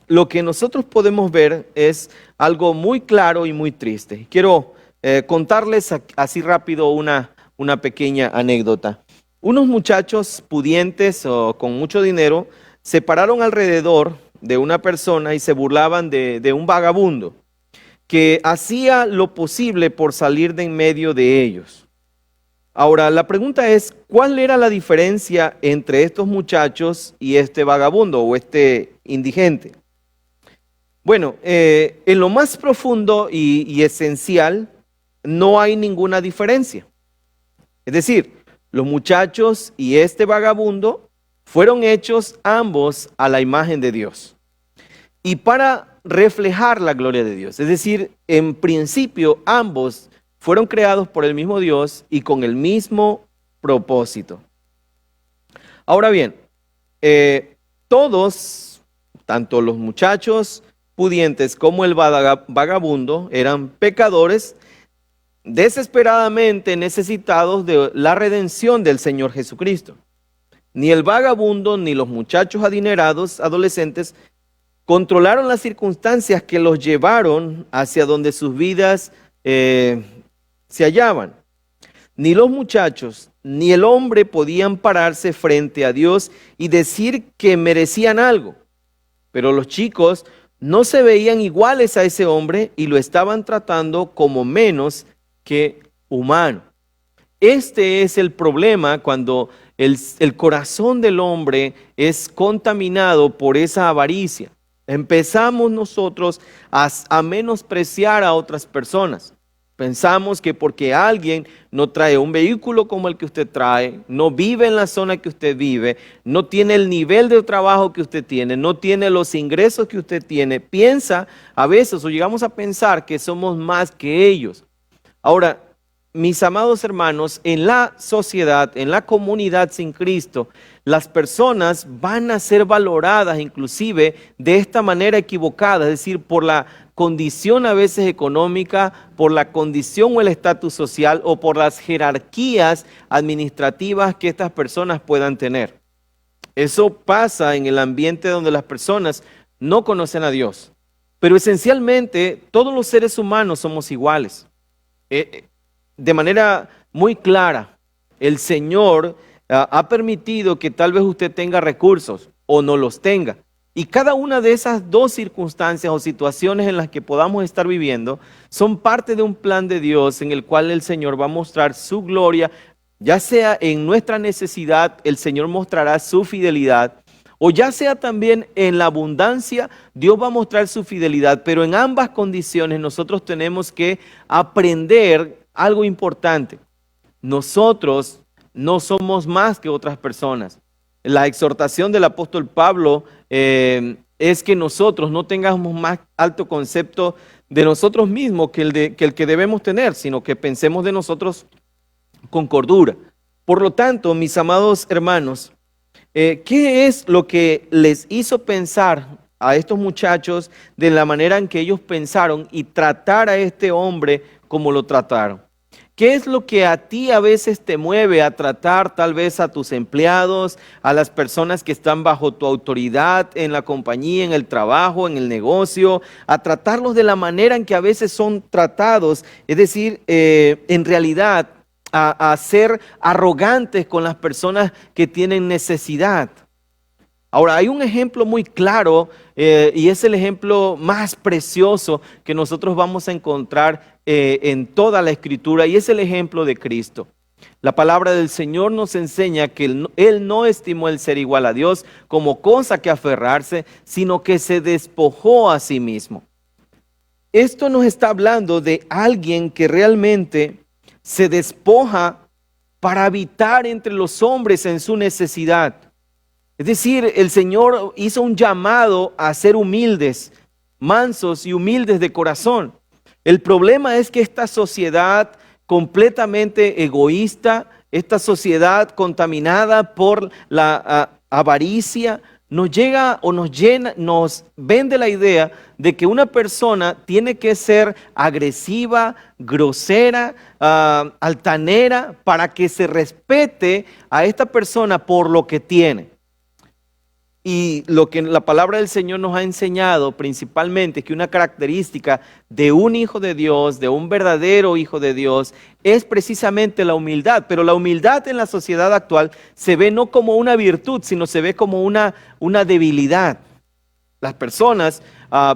lo que nosotros podemos ver es algo muy claro y muy triste. Quiero contarles así rápido una pequeña anécdota. Unos muchachos pudientes o con mucho dinero se pararon alrededor de una persona y se burlaban de un vagabundo que hacía lo posible por salir de en medio de ellos. Ahora, la pregunta es, ¿cuál era la diferencia entre estos muchachos y este vagabundo o este indigente? Bueno, en lo más profundo y esencial no hay ninguna diferencia. Es decir, los muchachos y este vagabundo fueron hechos ambos a la imagen de Dios y para reflejar la gloria de Dios. Es decir, en principio ambos fueron creados por el mismo Dios y con el mismo propósito. Ahora bien, todos, tanto los muchachos pudientes como el vagabundo, eran pecadores desesperadamente necesitados de la redención del Señor Jesucristo. Ni el vagabundo ni los muchachos adinerados, adolescentes, controlaron las circunstancias que los llevaron hacia donde sus vidas se hallaban. Ni los muchachos ni el hombre podían pararse frente a Dios y decir que merecían algo. Pero los chicos no se veían iguales a ese hombre y lo estaban tratando como menos que humano. Este es el problema cuando el corazón del hombre es contaminado por esa avaricia. Empezamos nosotros a menospreciar a otras personas. Pensamos que porque alguien no trae un vehículo como el que usted trae, no vive en la zona que usted vive, no tiene el nivel de trabajo que usted tiene, no tiene los ingresos que usted tiene, piensa a veces o llegamos a pensar que somos más que ellos. Ahora, mis amados hermanos, en la sociedad, en la comunidad sin Cristo, las personas van a ser valoradas inclusive de esta manera equivocada, es decir, por la condición a veces económica, por la condición o el estatus social o por las jerarquías administrativas que estas personas puedan tener. Eso pasa en el ambiente donde las personas no conocen a Dios, pero esencialmente todos los seres humanos somos iguales. De manera muy clara, el Señor ha permitido que tal vez usted tenga recursos o no los tenga. Y cada una de esas dos circunstancias o situaciones en las que podamos estar viviendo son parte de un plan de Dios en el cual el Señor va a mostrar su gloria, ya sea en nuestra necesidad, el Señor mostrará su fidelidad, o ya sea también en la abundancia, Dios va a mostrar su fidelidad. Pero en ambas condiciones nosotros tenemos que aprender algo importante. Nosotros no somos más que otras personas. La exhortación del apóstol Pablo es que nosotros no tengamos más alto concepto de nosotros mismos que el que debemos tener, sino que pensemos de nosotros con cordura. Por lo tanto, mis amados hermanos, ¿qué es lo que les hizo pensar a estos muchachos de la manera en que ellos pensaron y tratar a este hombre como lo trataron? ¿Qué es lo que a ti a veces te mueve a tratar tal vez a tus empleados, a las personas que están bajo tu autoridad en la compañía, en el trabajo, en el negocio, a tratarlos de la manera en que a veces son tratados? Es decir, en realidad a ser arrogantes con las personas que tienen necesidad. Ahora, hay un ejemplo muy claro y es el ejemplo más precioso que nosotros vamos a encontrar en toda la Escritura, y es el ejemplo de Cristo. La palabra del Señor nos enseña que Él no estimó el ser igual a Dios como cosa que aferrarse, sino que se despojó a sí mismo. Esto nos está hablando de alguien que realmente se despoja para habitar entre los hombres en su necesidad. Es decir, el Señor hizo un llamado a ser humildes, mansos y humildes de corazón. El problema es que esta sociedad completamente egoísta, esta sociedad contaminada por la avaricia, nos llega o nos llena, nos vende la idea de que una persona tiene que ser agresiva, grosera, altanera, para que se respete a esta persona por lo que tiene. Y lo que la palabra del Señor nos ha enseñado principalmente es que una característica de un hijo de Dios, de un verdadero hijo de Dios, es precisamente la humildad. Pero la humildad en la sociedad actual se ve no como una virtud, sino se ve como una debilidad. Las personas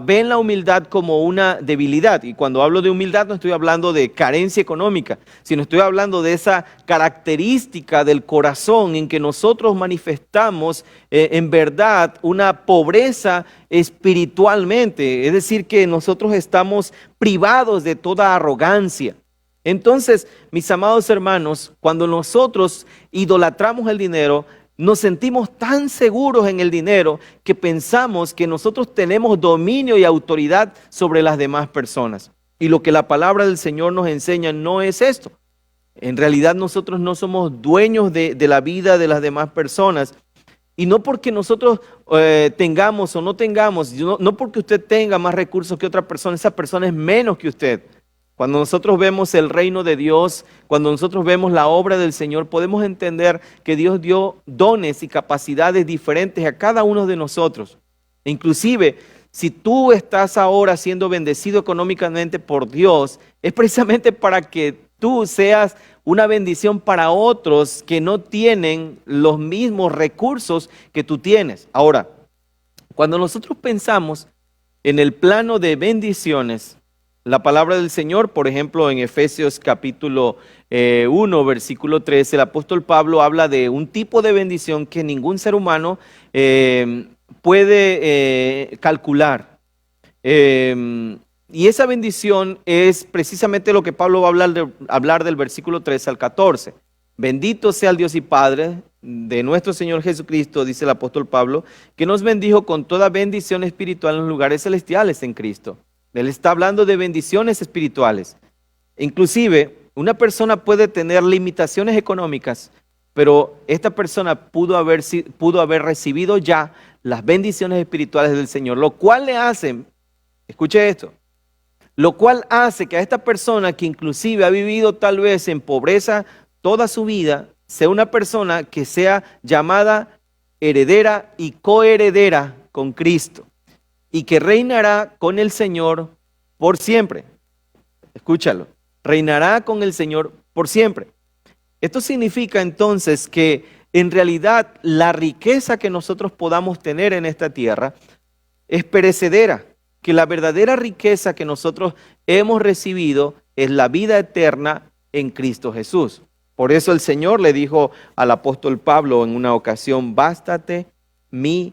ven la humildad como una debilidad. Y cuando hablo de humildad no estoy hablando de carencia económica, sino estoy hablando de esa característica del corazón en que nosotros manifestamos en verdad una pobreza espiritualmente. Es decir, que nosotros estamos privados de toda arrogancia. Entonces, mis amados hermanos, cuando nosotros idolatramos el dinero, nos sentimos tan seguros en el dinero que pensamos que nosotros tenemos dominio y autoridad sobre las demás personas. Y lo que la palabra del Señor nos enseña no es esto. En realidad nosotros no somos dueños de la vida de las demás personas. Y no porque nosotros tengamos o no tengamos, no porque usted tenga más recursos que otra persona, esa persona es menos que usted. Cuando nosotros vemos el reino de Dios, cuando nosotros vemos la obra del Señor, podemos entender que Dios dio dones y capacidades diferentes a cada uno de nosotros. E inclusive, si tú estás ahora siendo bendecido económicamente por Dios, es precisamente para que tú seas una bendición para otros que no tienen los mismos recursos que tú tienes. Ahora, cuando nosotros pensamos en el plano de bendiciones, La palabra del Señor, por ejemplo, en Efesios capítulo 1, versículo 13, el apóstol Pablo habla de un tipo de bendición que ningún ser humano puede calcular. Y esa bendición es precisamente lo que Pablo va a hablar del versículo 13 al 14. Bendito sea el Dios y Padre de nuestro Señor Jesucristo, dice el apóstol Pablo, que nos bendijo con toda bendición espiritual en los lugares celestiales en Cristo. Él está hablando de bendiciones espirituales. Inclusive, una persona puede tener limitaciones económicas, pero esta persona pudo haber recibido ya las bendiciones espirituales del Señor, lo cual le hace, escuche esto, lo cual hace que a esta persona que inclusive ha vivido tal vez en pobreza toda su vida, sea una persona que sea llamada heredera y coheredera con Cristo y que reinará con el Señor por siempre. Escúchalo, reinará con el Señor por siempre. Esto significa entonces que en realidad la riqueza que nosotros podamos tener en esta tierra es perecedera, que la verdadera riqueza que nosotros hemos recibido es la vida eterna en Cristo Jesús. Por eso el Señor le dijo al apóstol Pablo en una ocasión, bástate mi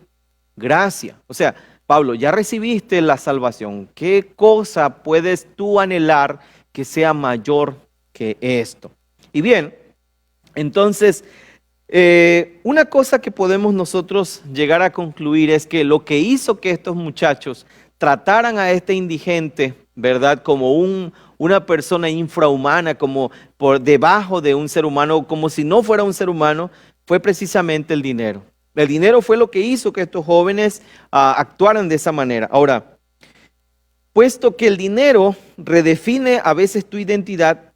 gracia. O sea, Pablo, ya recibiste la salvación. ¿Qué cosa puedes tú anhelar que sea mayor que esto? Y bien, entonces, una cosa que podemos nosotros llegar a concluir es que lo que hizo que estos muchachos trataran a este indigente, ¿verdad? Como una persona infrahumana, como por debajo de un ser humano, como si no fuera un ser humano, fue precisamente el dinero. El dinero fue lo que hizo que estos jóvenes actuaran de esa manera. Ahora, puesto que el dinero redefine a veces tu identidad,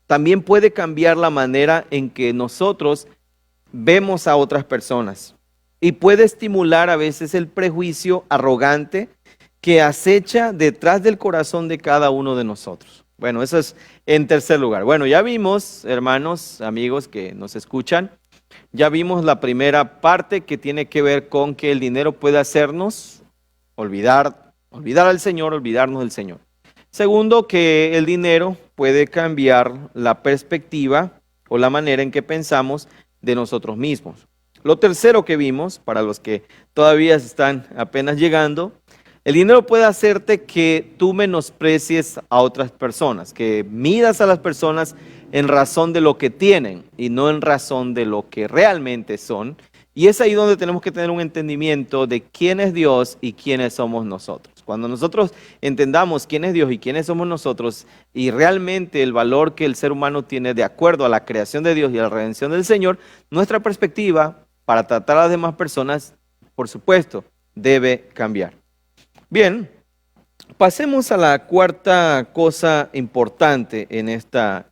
también puede cambiar la manera en que nosotros vemos a otras personas y puede estimular a veces el prejuicio arrogante que acecha detrás del corazón de cada uno de nosotros. Bueno, eso es en tercer lugar. Bueno, ya vimos, hermanos, amigos que nos escuchan, ya vimos la primera parte que tiene que ver con que el dinero puede hacernos olvidar al Señor, olvidarnos del Señor. Segundo, que el dinero puede cambiar la perspectiva o la manera en que pensamos de nosotros mismos. Lo tercero que vimos, para los que todavía están apenas llegando, el dinero puede hacerte que tú menosprecies a otras personas, que midas a las personas en razón de lo que tienen y no en razón de lo que realmente son. Y es ahí donde tenemos que tener un entendimiento de quién es Dios y quiénes somos nosotros. Cuando nosotros entendamos quién es Dios y quiénes somos nosotros y realmente el valor que el ser humano tiene de acuerdo a la creación de Dios y a la redención del Señor, nuestra perspectiva para tratar a las demás personas, por supuesto, debe cambiar. Bien, pasemos a la cuarta cosa importante en esta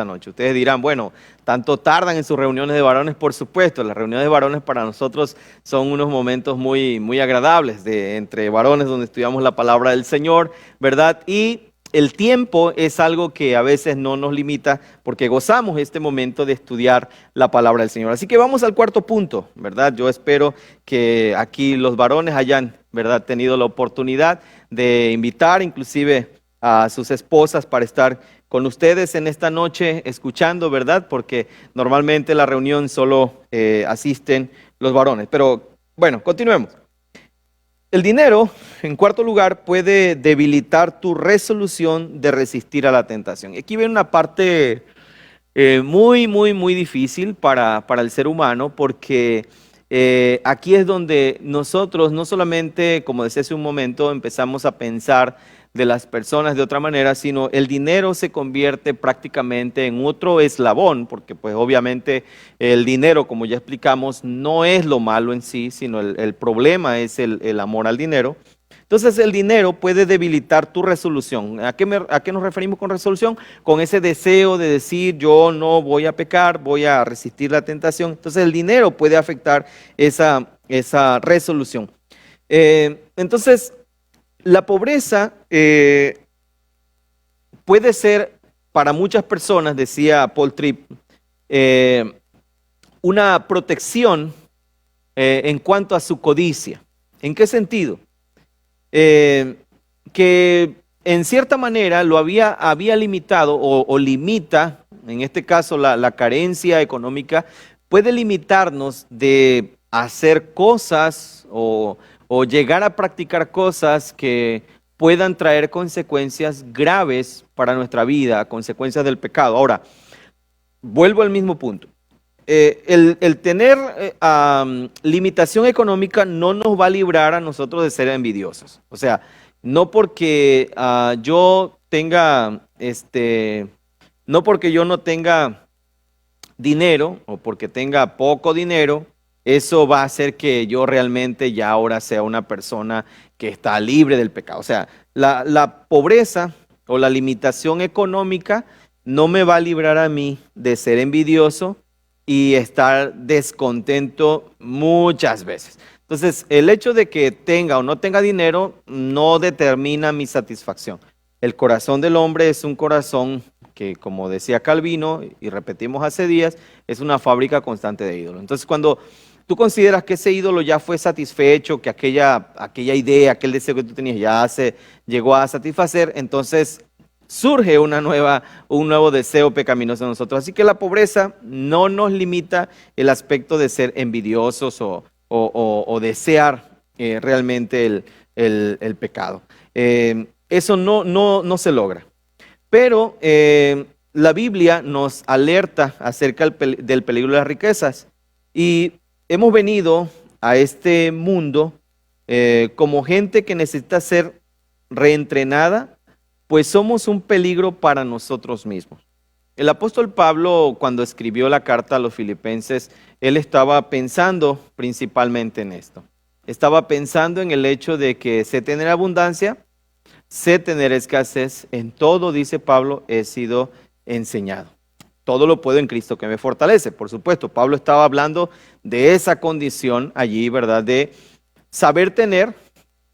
noche. Ustedes dirán, bueno, tanto tardan en sus reuniones de varones, por supuesto. Las reuniones de varones para nosotros son unos momentos muy, muy agradables entre varones donde estudiamos la palabra del Señor, ¿verdad? Y el tiempo es algo que a veces no nos limita porque gozamos este momento de estudiar la palabra del Señor. Así que vamos al cuarto punto, ¿verdad? Yo espero que aquí los varones hayan, ¿verdad?, tenido la oportunidad de invitar inclusive a sus esposas para estar con ustedes en esta noche escuchando, ¿verdad? Porque normalmente la reunión solo asisten los varones. Pero bueno, continuemos. El dinero, en cuarto lugar, puede debilitar tu resolución de resistir a la tentación. Y aquí viene una parte muy difícil para el ser humano, porque aquí es donde nosotros no solamente, como decía hace un momento, empezamos a pensar de las personas de otra manera, sino el dinero se convierte prácticamente en otro eslabón, porque pues obviamente el dinero, como ya explicamos, no es lo malo en sí, sino el problema es el amor al dinero. Entonces el dinero puede debilitar tu resolución. ¿A qué nos referimos con resolución? Con ese deseo de decir yo no voy a pecar, voy a resistir la tentación. Entonces el dinero puede afectar esa resolución. Entonces la pobreza puede ser para muchas personas, decía Paul Tripp, una protección en cuanto a su codicia. ¿En qué sentido? Que en cierta manera lo había limitado o limita, en este caso la carencia económica, puede limitarnos de hacer cosas o llegar a practicar cosas que puedan traer consecuencias graves para nuestra vida, consecuencias del pecado. Ahora, vuelvo al mismo punto. El tener limitación económica no nos va a librar a nosotros de ser envidiosos. O sea, no porque yo tenga, no porque yo no tenga dinero o porque tenga poco dinero, eso va a hacer que yo realmente ya ahora sea una persona que está libre del pecado. O sea, la pobreza o la limitación económica no me va a librar a mí de ser envidioso y estar descontento muchas veces. Entonces, el hecho de que tenga o no tenga dinero no determina mi satisfacción. El corazón del hombre es un corazón que, como decía Calvino, y repetimos hace días, es una fábrica constante de ídolos. Entonces, cuando tú consideras que ese ídolo ya fue satisfecho, que aquella idea, aquel deseo que tú tenías ya se llegó a satisfacer, entonces surge un nuevo deseo pecaminoso en nosotros. Así que la pobreza no nos limita el aspecto de ser envidiosos o desear realmente el pecado. Eso no se logra. Pero la Biblia nos alerta acerca del peligro de las riquezas. Y hemos venido a este mundo como gente que necesita ser reentrenada, pues somos un peligro para nosotros mismos. El apóstol Pablo, cuando escribió la carta a los filipenses, él estaba pensando principalmente en esto. Estaba pensando en el hecho de que sé tener abundancia, sé tener escasez, en todo, dice Pablo, he sido enseñado. Todo lo puedo en Cristo que me fortalece. Por supuesto, Pablo estaba hablando de esa condición allí, ¿verdad? De saber tener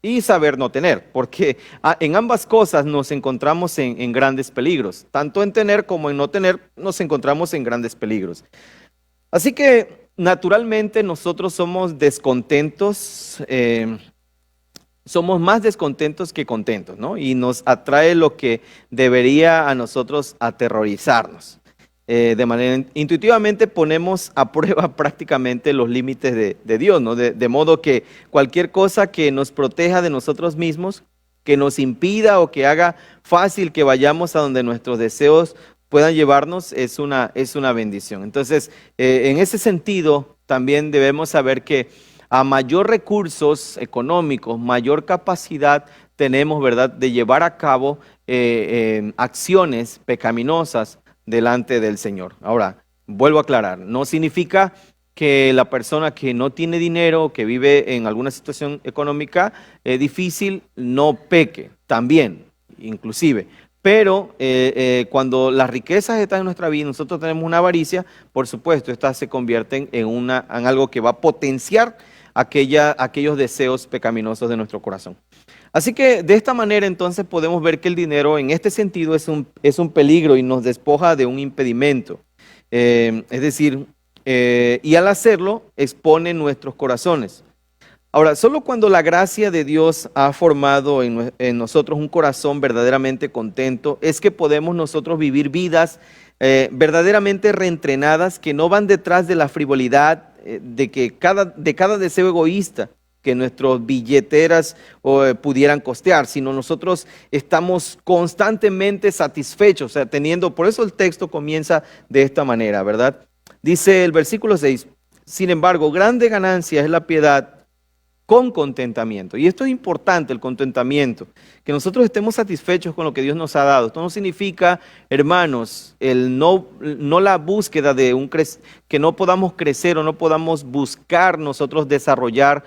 y saber no tener, porque en ambas cosas nos encontramos en grandes peligros. Tanto en tener como en no tener nos encontramos en grandes peligros. Así que naturalmente nosotros somos descontentos, somos más descontentos que contentos, ¿no? Y nos atrae lo que debería a nosotros aterrorizarnos. De manera intuitivamente ponemos a prueba prácticamente los límites de Dios, ¿no? De modo que cualquier cosa que nos proteja de nosotros mismos, que nos impida o que haga fácil que vayamos a donde nuestros deseos puedan llevarnos, es una bendición. Entonces, en ese sentido, también debemos saber que a mayor recursos económicos, mayor capacidad tenemos, ¿verdad?, de llevar a cabo acciones pecaminosas delante del Señor. Ahora, vuelvo a aclarar, no significa que la persona que no tiene dinero, que vive en alguna situación económica difícil, no peque, también, inclusive. Pero cuando las riquezas están en nuestra vida, nosotros tenemos una avaricia, por supuesto, estas se convierten en algo que va a potenciar aquellos deseos pecaminosos de nuestro corazón. Así que de esta manera entonces podemos ver que el dinero en este sentido es un peligro y nos despoja de un impedimento. Es decir, y al hacerlo expone nuestros corazones. Ahora, solo cuando la gracia de Dios ha formado en nosotros un corazón verdaderamente contento es que podemos nosotros vivir vidas verdaderamente reentrenadas que no van detrás de la frivolidad de cada deseo egoísta que nuestras billeteras pudieran costear, sino nosotros estamos constantemente satisfechos, o sea, por eso el texto comienza de esta manera, ¿verdad? Dice el versículo 6, sin embargo, grande ganancia es la piedad con contentamiento. Y esto es importante, el contentamiento, que nosotros estemos satisfechos con lo que Dios nos ha dado. Esto no significa, hermanos, no la búsqueda de que no podamos crecer o no podamos buscar nosotros desarrollar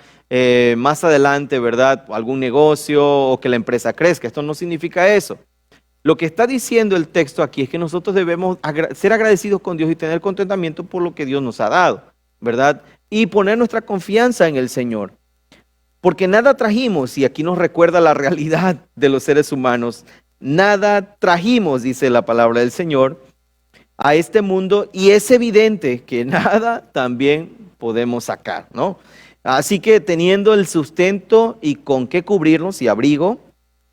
más adelante, ¿verdad?, algún negocio o que la empresa crezca. Esto no significa eso. Lo que está diciendo el texto aquí es que nosotros debemos ser agradecidos con Dios y tener contentamiento por lo que Dios nos ha dado, ¿verdad? Y poner nuestra confianza en el Señor. Porque nada trajimos, y aquí nos recuerda la realidad de los seres humanos, nada trajimos, dice la palabra del Señor, a este mundo, y es evidente que nada también podemos sacar, ¿no? Así que teniendo el sustento y con qué cubrirnos y abrigo,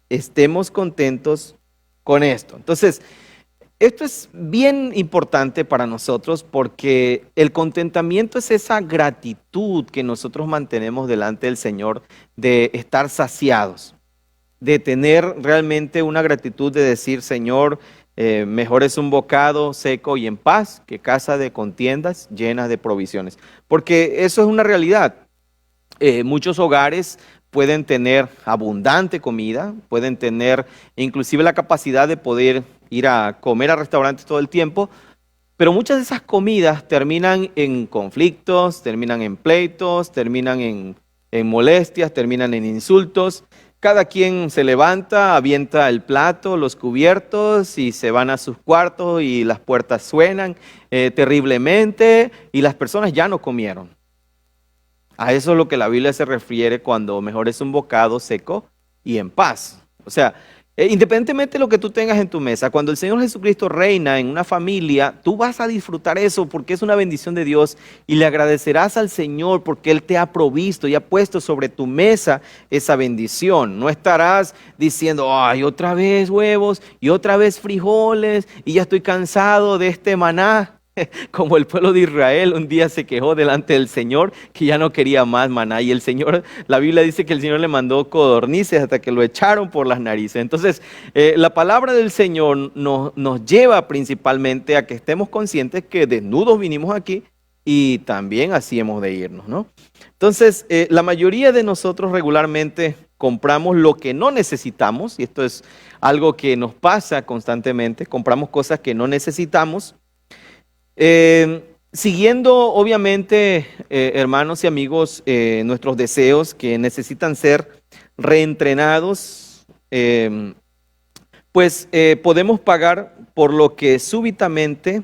estemos contentos con esto. Entonces, esto es bien importante para nosotros porque el contentamiento es esa gratitud que nosotros mantenemos delante del Señor de estar saciados, de tener realmente una gratitud de decir, Señor, mejor es un bocado seco y en paz que casa de contiendas llenas de provisiones. Porque eso es una realidad. Muchos hogares pueden tener abundante comida, pueden tener inclusive la capacidad de poder ir a comer a restaurantes todo el tiempo, pero muchas de esas comidas terminan en conflictos, terminan en pleitos, terminan en molestias, terminan en insultos. Cada quien se levanta, avienta el plato, los cubiertos y se van a sus cuartos y las puertas suenan terriblemente y las personas ya no comieron. A eso es lo que la Biblia se refiere cuando mejor es un bocado seco y en paz. O sea, independientemente de lo que tú tengas en tu mesa, cuando el Señor Jesucristo reina en una familia, tú vas a disfrutar eso porque es una bendición de Dios y le agradecerás al Señor porque Él te ha provisto y ha puesto sobre tu mesa esa bendición. No estarás diciendo, ay, otra vez huevos y otra vez frijoles y ya estoy cansado de este maná. Como el pueblo de Israel un día se quejó delante del Señor que ya no quería más maná y el Señor, la Biblia dice que el Señor le mandó codornices hasta que lo echaron por las narices. Entonces, la palabra del Señor nos lleva principalmente a que estemos conscientes que desnudos vinimos aquí y también así hemos de irnos, ¿no? Entonces, la mayoría de nosotros regularmente compramos lo que no necesitamos y esto es algo que nos pasa constantemente, compramos cosas que no necesitamos. Siguiendo obviamente, hermanos y amigos, nuestros deseos que necesitan ser reentrenados, pues podemos pagar por lo que súbitamente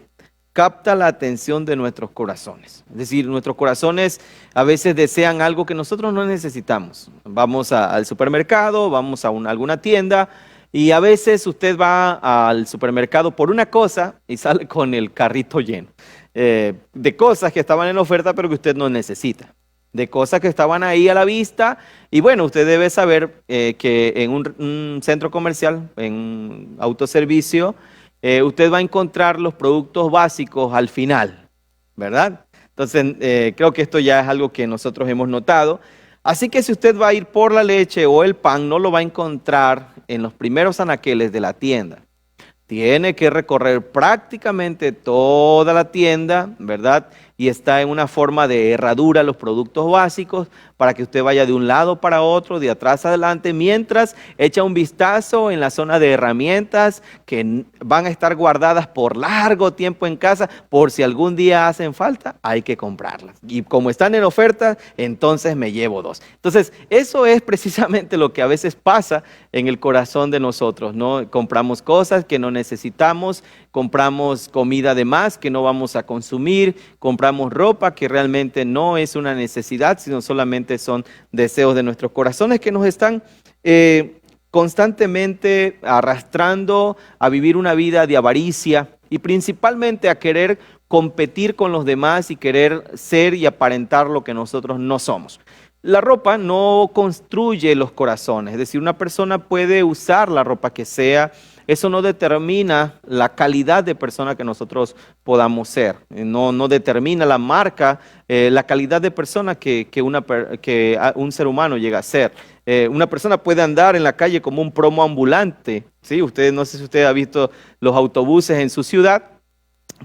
capta la atención de nuestros corazones. Es decir, nuestros corazones a veces desean algo que nosotros no necesitamos. Vamos al supermercado, vamos a alguna tienda. Y a veces usted va al supermercado por una cosa y sale con el carrito lleno de cosas que estaban en oferta pero que usted no necesita, de cosas que estaban ahí a la vista. Y bueno, usted debe saber que en un centro comercial, en un autoservicio, usted va a encontrar los productos básicos al final, ¿verdad? Entonces, creo que esto ya es algo que nosotros hemos notado. Así que si usted va a ir por la leche o el pan, no lo va a encontrar en los primeros anaqueles de la tienda. Tiene que recorrer prácticamente toda la tienda, ¿verdad? Y está en una forma de herradura los productos básicos para que usted vaya de un lado para otro, de atrás adelante, mientras echa un vistazo en la zona de herramientas que van a estar guardadas por largo tiempo en casa, por si algún día hacen falta, hay que comprarlas. Y como están en oferta, entonces me llevo dos. Entonces, eso es precisamente lo que a veces pasa en el corazón de nosotros, ¿no? Compramos cosas que no necesitamos, compramos comida de más que no vamos a consumir, compramos ropa que realmente no es una necesidad, sino solamente son deseos de nuestros corazones que nos están constantemente arrastrando a vivir una vida de avaricia y principalmente a querer competir con los demás y querer ser y aparentar lo que nosotros no somos. La ropa no construye los corazones, es decir, una persona puede usar la ropa que sea, eso no determina la calidad de persona que nosotros podamos ser, no determina la marca, la calidad de persona que un ser humano llega a ser. Una persona puede andar en la calle como un promo ambulante, ¿sí? No sé si usted ha visto los autobuses en su ciudad,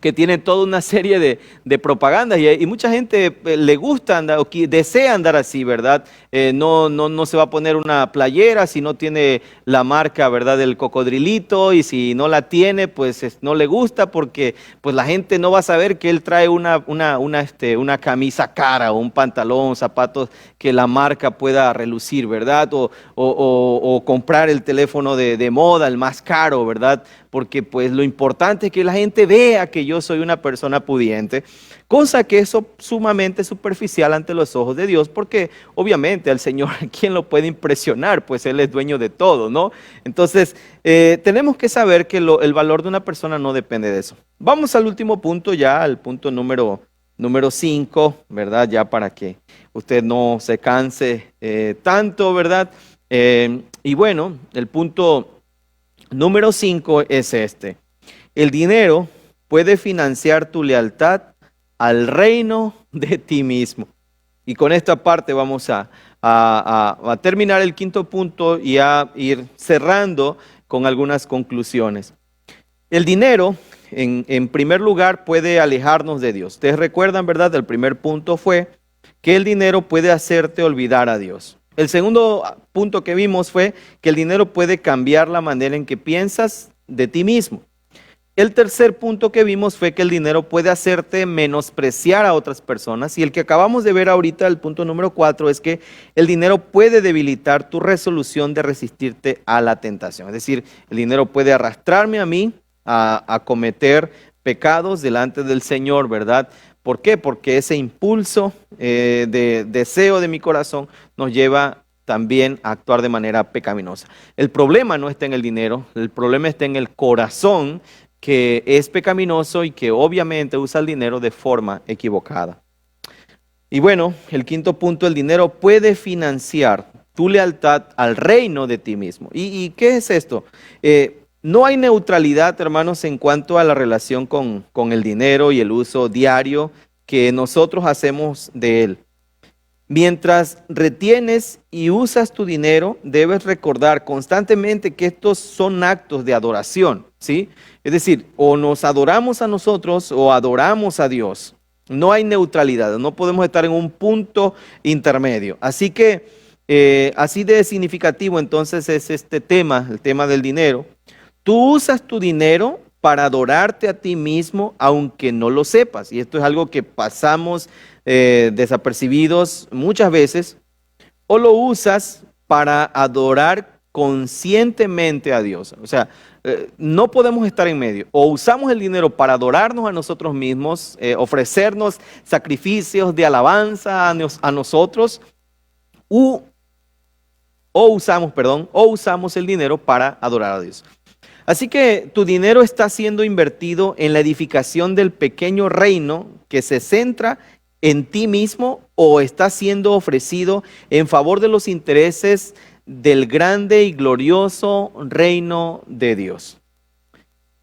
que tiene toda una serie de propagandas y mucha gente le gusta andar o desea andar así, ¿verdad? No se va a poner una playera si no tiene la marca, ¿verdad? Del cocodrilito, y si no la tiene, pues no le gusta porque pues la gente no va a saber que él trae una camisa cara o un pantalón, zapatos que la marca pueda relucir, ¿verdad? O comprar el teléfono de moda, el más caro, ¿verdad? Porque pues lo importante es que la gente vea que yo soy una persona pudiente, cosa que es sumamente superficial ante los ojos de Dios, porque obviamente al Señor, ¿quién lo puede impresionar? Pues Él es dueño de todo, ¿no? Entonces, tenemos que saber que el valor de una persona no depende de eso. Vamos al último punto ya, al punto número 5, ¿verdad? Ya para que usted no se canse tanto, ¿verdad? Y bueno, el punto número 5 es este. El dinero puede financiar tu lealtad al reino de ti mismo. Y con esta parte vamos a terminar el quinto punto y a ir cerrando con algunas conclusiones. El dinero, en primer lugar, puede alejarnos de Dios. Ustedes recuerdan, ¿verdad? El primer punto fue que el dinero puede hacerte olvidar a Dios. El segundo punto que vimos fue que el dinero puede cambiar la manera en que piensas de ti mismo. El tercer punto que vimos fue que el dinero puede hacerte menospreciar a otras personas. Y el que acabamos de ver ahorita, el punto número 4, es que el dinero puede debilitar tu resolución de resistirte a la tentación. Es decir, el dinero puede arrastrarme a mí a cometer pecados delante del Señor, ¿verdad? ¿Por qué? Porque ese impulso de deseo de mi corazón nos lleva también a actuar de manera pecaminosa. El problema no está en el dinero, el problema está en el corazón, que es pecaminoso y que obviamente usa el dinero de forma equivocada. Y bueno, el quinto punto, el dinero puede financiar tu lealtad al reino de ti mismo. ¿Y qué es esto? No hay neutralidad, hermanos, en cuanto a la relación con el dinero y el uso diario que nosotros hacemos de él. Mientras retienes y usas tu dinero, debes recordar constantemente que estos son actos de adoración, ¿sí? Es decir, o nos adoramos a nosotros o adoramos a Dios. No hay neutralidad, no podemos estar en un punto intermedio. Así que, así de significativo entonces es este tema, el tema del dinero. Tú usas tu dinero para adorarte a ti mismo, aunque no lo sepas. Y esto es algo que pasamos desapercibidos muchas veces. O lo usas para adorar conscientemente a Dios. O sea, no podemos estar en medio. O usamos el dinero para adorarnos a nosotros mismos, ofrecernos sacrificios de alabanza a nosotros, o usamos el dinero para adorar a Dios. Así que tu dinero está siendo invertido en la edificación del pequeño reino que se centra en ti mismo, o está siendo ofrecido en favor de los intereses del grande y glorioso reino de Dios.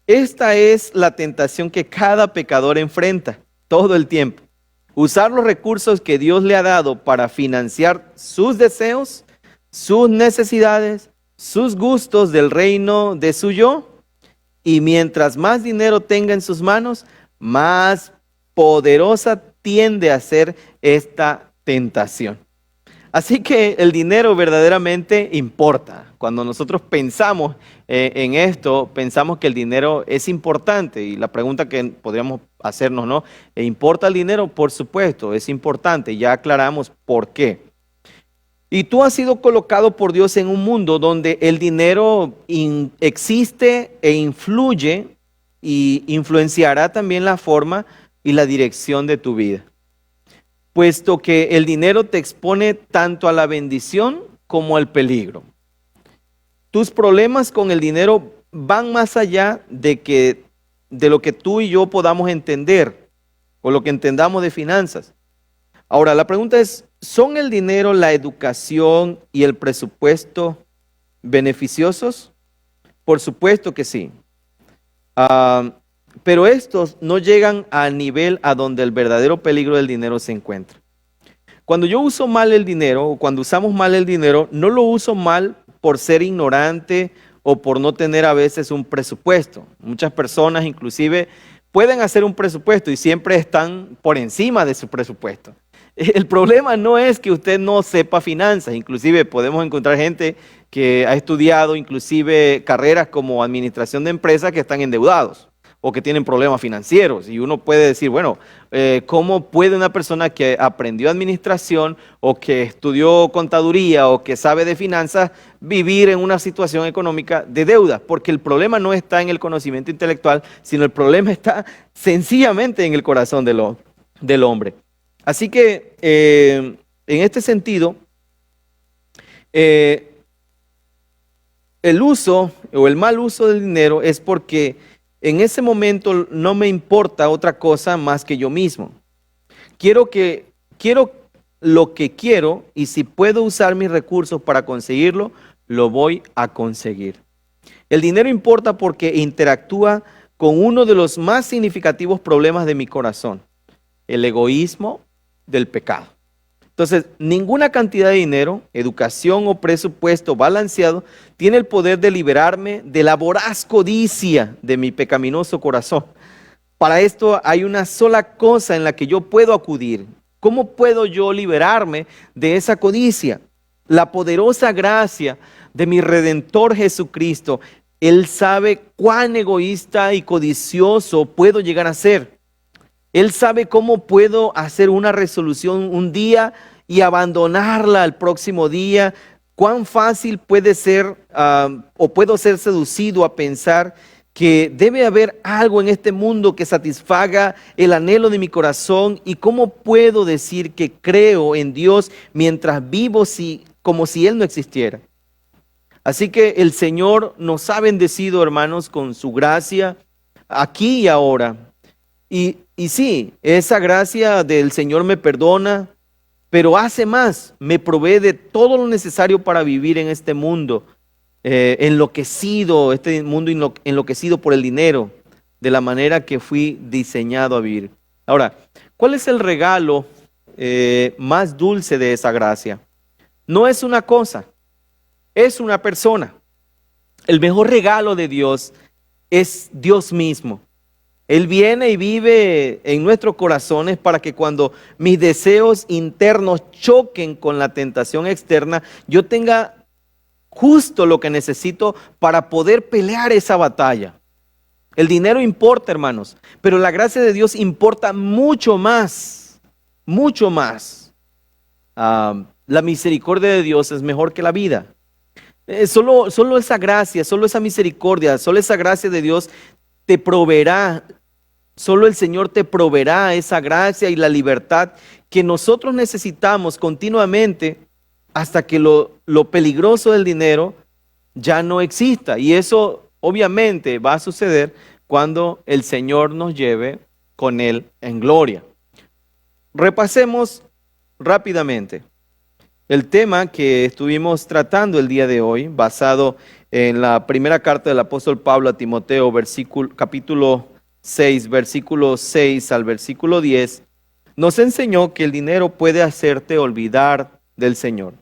Esta es la tentación que cada pecador enfrenta todo el tiempo. Usar los recursos que Dios le ha dado para financiar sus deseos, sus necesidades, sus gustos del reino de su yo. Y mientras más dinero tenga en sus manos, más poderosa tiende a ser esta tentación. Así que el dinero verdaderamente importa. Cuando nosotros pensamos en esto, pensamos que el dinero es importante. Y la pregunta que podríamos hacernos, ¿no? ¿Importa el dinero? Por supuesto, es importante. Ya aclaramos por qué. Y tú has sido colocado por Dios en un mundo donde el dinero existe e influye y influenciará también la forma y la dirección de tu vida, puesto que el dinero te expone tanto a la bendición como al peligro. Tus problemas con el dinero van más allá de lo que tú y yo podamos entender o lo que entendamos de finanzas. Ahora, la pregunta es, ¿son el dinero, la educación y el presupuesto beneficiosos? Por supuesto que sí. Pero estos no llegan al nivel a donde el verdadero peligro del dinero se encuentra. Cuando yo uso mal el dinero, o cuando usamos mal el dinero, no lo uso mal por ser ignorante o por no tener a veces un presupuesto. Muchas personas inclusive pueden hacer un presupuesto y siempre están por encima de su presupuesto. El problema no es que usted no sepa finanzas, inclusive podemos encontrar gente que ha estudiado inclusive carreras como administración de empresas que están endeudados o que tienen problemas financieros. Y uno puede decir, bueno, ¿cómo puede una persona que aprendió administración o que estudió contaduría o que sabe de finanzas vivir en una situación económica de deuda? Porque el problema no está en el conocimiento intelectual, sino el problema está sencillamente en el corazón del hombre. Así que en este sentido, el uso o el mal uso del dinero es porque en ese momento no me importa otra cosa más que yo mismo. Quiero lo que quiero y si puedo usar mis recursos para conseguirlo, lo voy a conseguir. El dinero importa porque interactúa con uno de los más significativos problemas de mi corazón, el egoísmo del pecado. Entonces, ninguna cantidad de dinero, educación o presupuesto balanceado tiene el poder de liberarme de la voraz codicia de mi pecaminoso corazón. Para esto hay una sola cosa en la que yo puedo acudir. ¿Cómo puedo yo liberarme de esa codicia? La poderosa gracia de mi Redentor Jesucristo. Él sabe cuán egoísta y codicioso puedo llegar a ser. Él sabe cómo puedo hacer una resolución un día y abandonarla al próximo día. Cuán fácil puede ser o puedo ser seducido a pensar que debe haber algo en este mundo que satisfaga el anhelo de mi corazón. ¿Y cómo puedo decir que creo en Dios mientras vivo como si Él no existiera? Así que el Señor nos ha bendecido, hermanos, con su gracia aquí y ahora. Y sí, esa gracia del Señor me perdona, pero hace más, me provee de todo lo necesario para vivir en este mundo, enloquecido, este mundo enloquecido por el dinero, de la manera que fui diseñado a vivir. Ahora, ¿cuál es el regalo más dulce de esa gracia? No es una cosa, es una persona. El mejor regalo de Dios es Dios mismo. Él viene y vive en nuestros corazones para que cuando mis deseos internos choquen con la tentación externa, yo tenga justo lo que necesito para poder pelear esa batalla. El dinero importa, hermanos, pero la gracia de Dios importa mucho más, mucho más. La misericordia de Dios es mejor que la vida. Solo esa gracia, solo esa misericordia, solo esa gracia de Dios te proveerá, solo el Señor te proveerá esa gracia y la libertad que nosotros necesitamos continuamente hasta que lo peligroso del dinero ya no exista. Y eso obviamente va a suceder cuando el Señor nos lleve con Él en gloria. Repasemos rápidamente el tema que estuvimos tratando el día de hoy, basado en la primera carta del apóstol Pablo a Timoteo, capítulo 6, versículo 6 al versículo 10, nos enseñó que el dinero puede hacerte olvidar del Señor.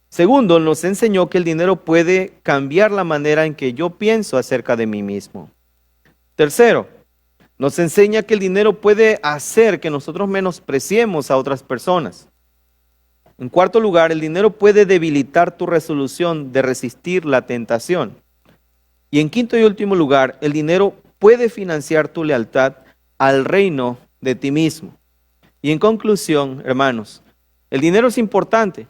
Segundo, nos enseñó que el dinero puede cambiar la manera en que yo pienso acerca de mí mismo. Tercero, nos enseña que el dinero puede hacer que nosotros menospreciemos a otras personas. En cuarto lugar, el dinero puede debilitar tu resolución de resistir la tentación. Y en quinto y último lugar, el dinero puede financiar tu lealtad al reino de ti mismo. Y en conclusión, hermanos, el dinero es importante,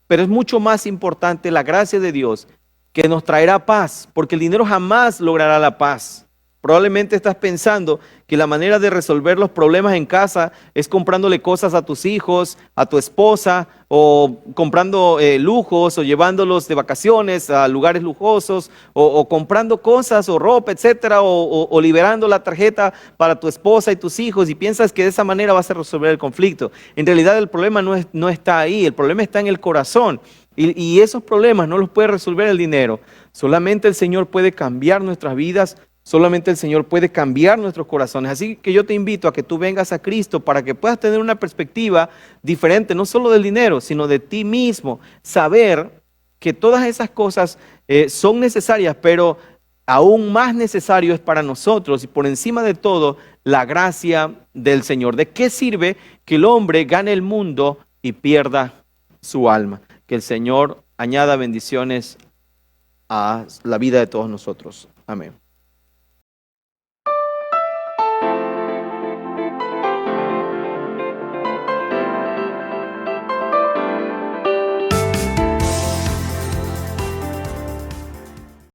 pero es mucho más importante la gracia de Dios que nos traerá paz, porque el dinero jamás logrará la paz. Probablemente estás pensando que la manera de resolver los problemas en casa es comprándole cosas a tus hijos, a tu esposa, o comprando lujos, o llevándolos de vacaciones a lugares lujosos, o comprando cosas, o ropa, etcétera, o liberando la tarjeta para tu esposa y tus hijos, y piensas que de esa manera vas a resolver el conflicto. En realidad el problema no está ahí, el problema está en el corazón, y esos problemas no los puede resolver el dinero. Solamente el Señor puede cambiar nuestras vidas. Solamente el Señor puede cambiar nuestros corazones. Así que yo te invito a que tú vengas a Cristo para que puedas tener una perspectiva diferente, no solo del dinero, sino de ti mismo. Saber que todas esas cosas son necesarias, pero aún más necesario es para nosotros y por encima de todo la gracia del Señor. ¿De qué sirve que el hombre gane el mundo y pierda su alma? Que el Señor añada bendiciones a la vida de todos nosotros. Amén.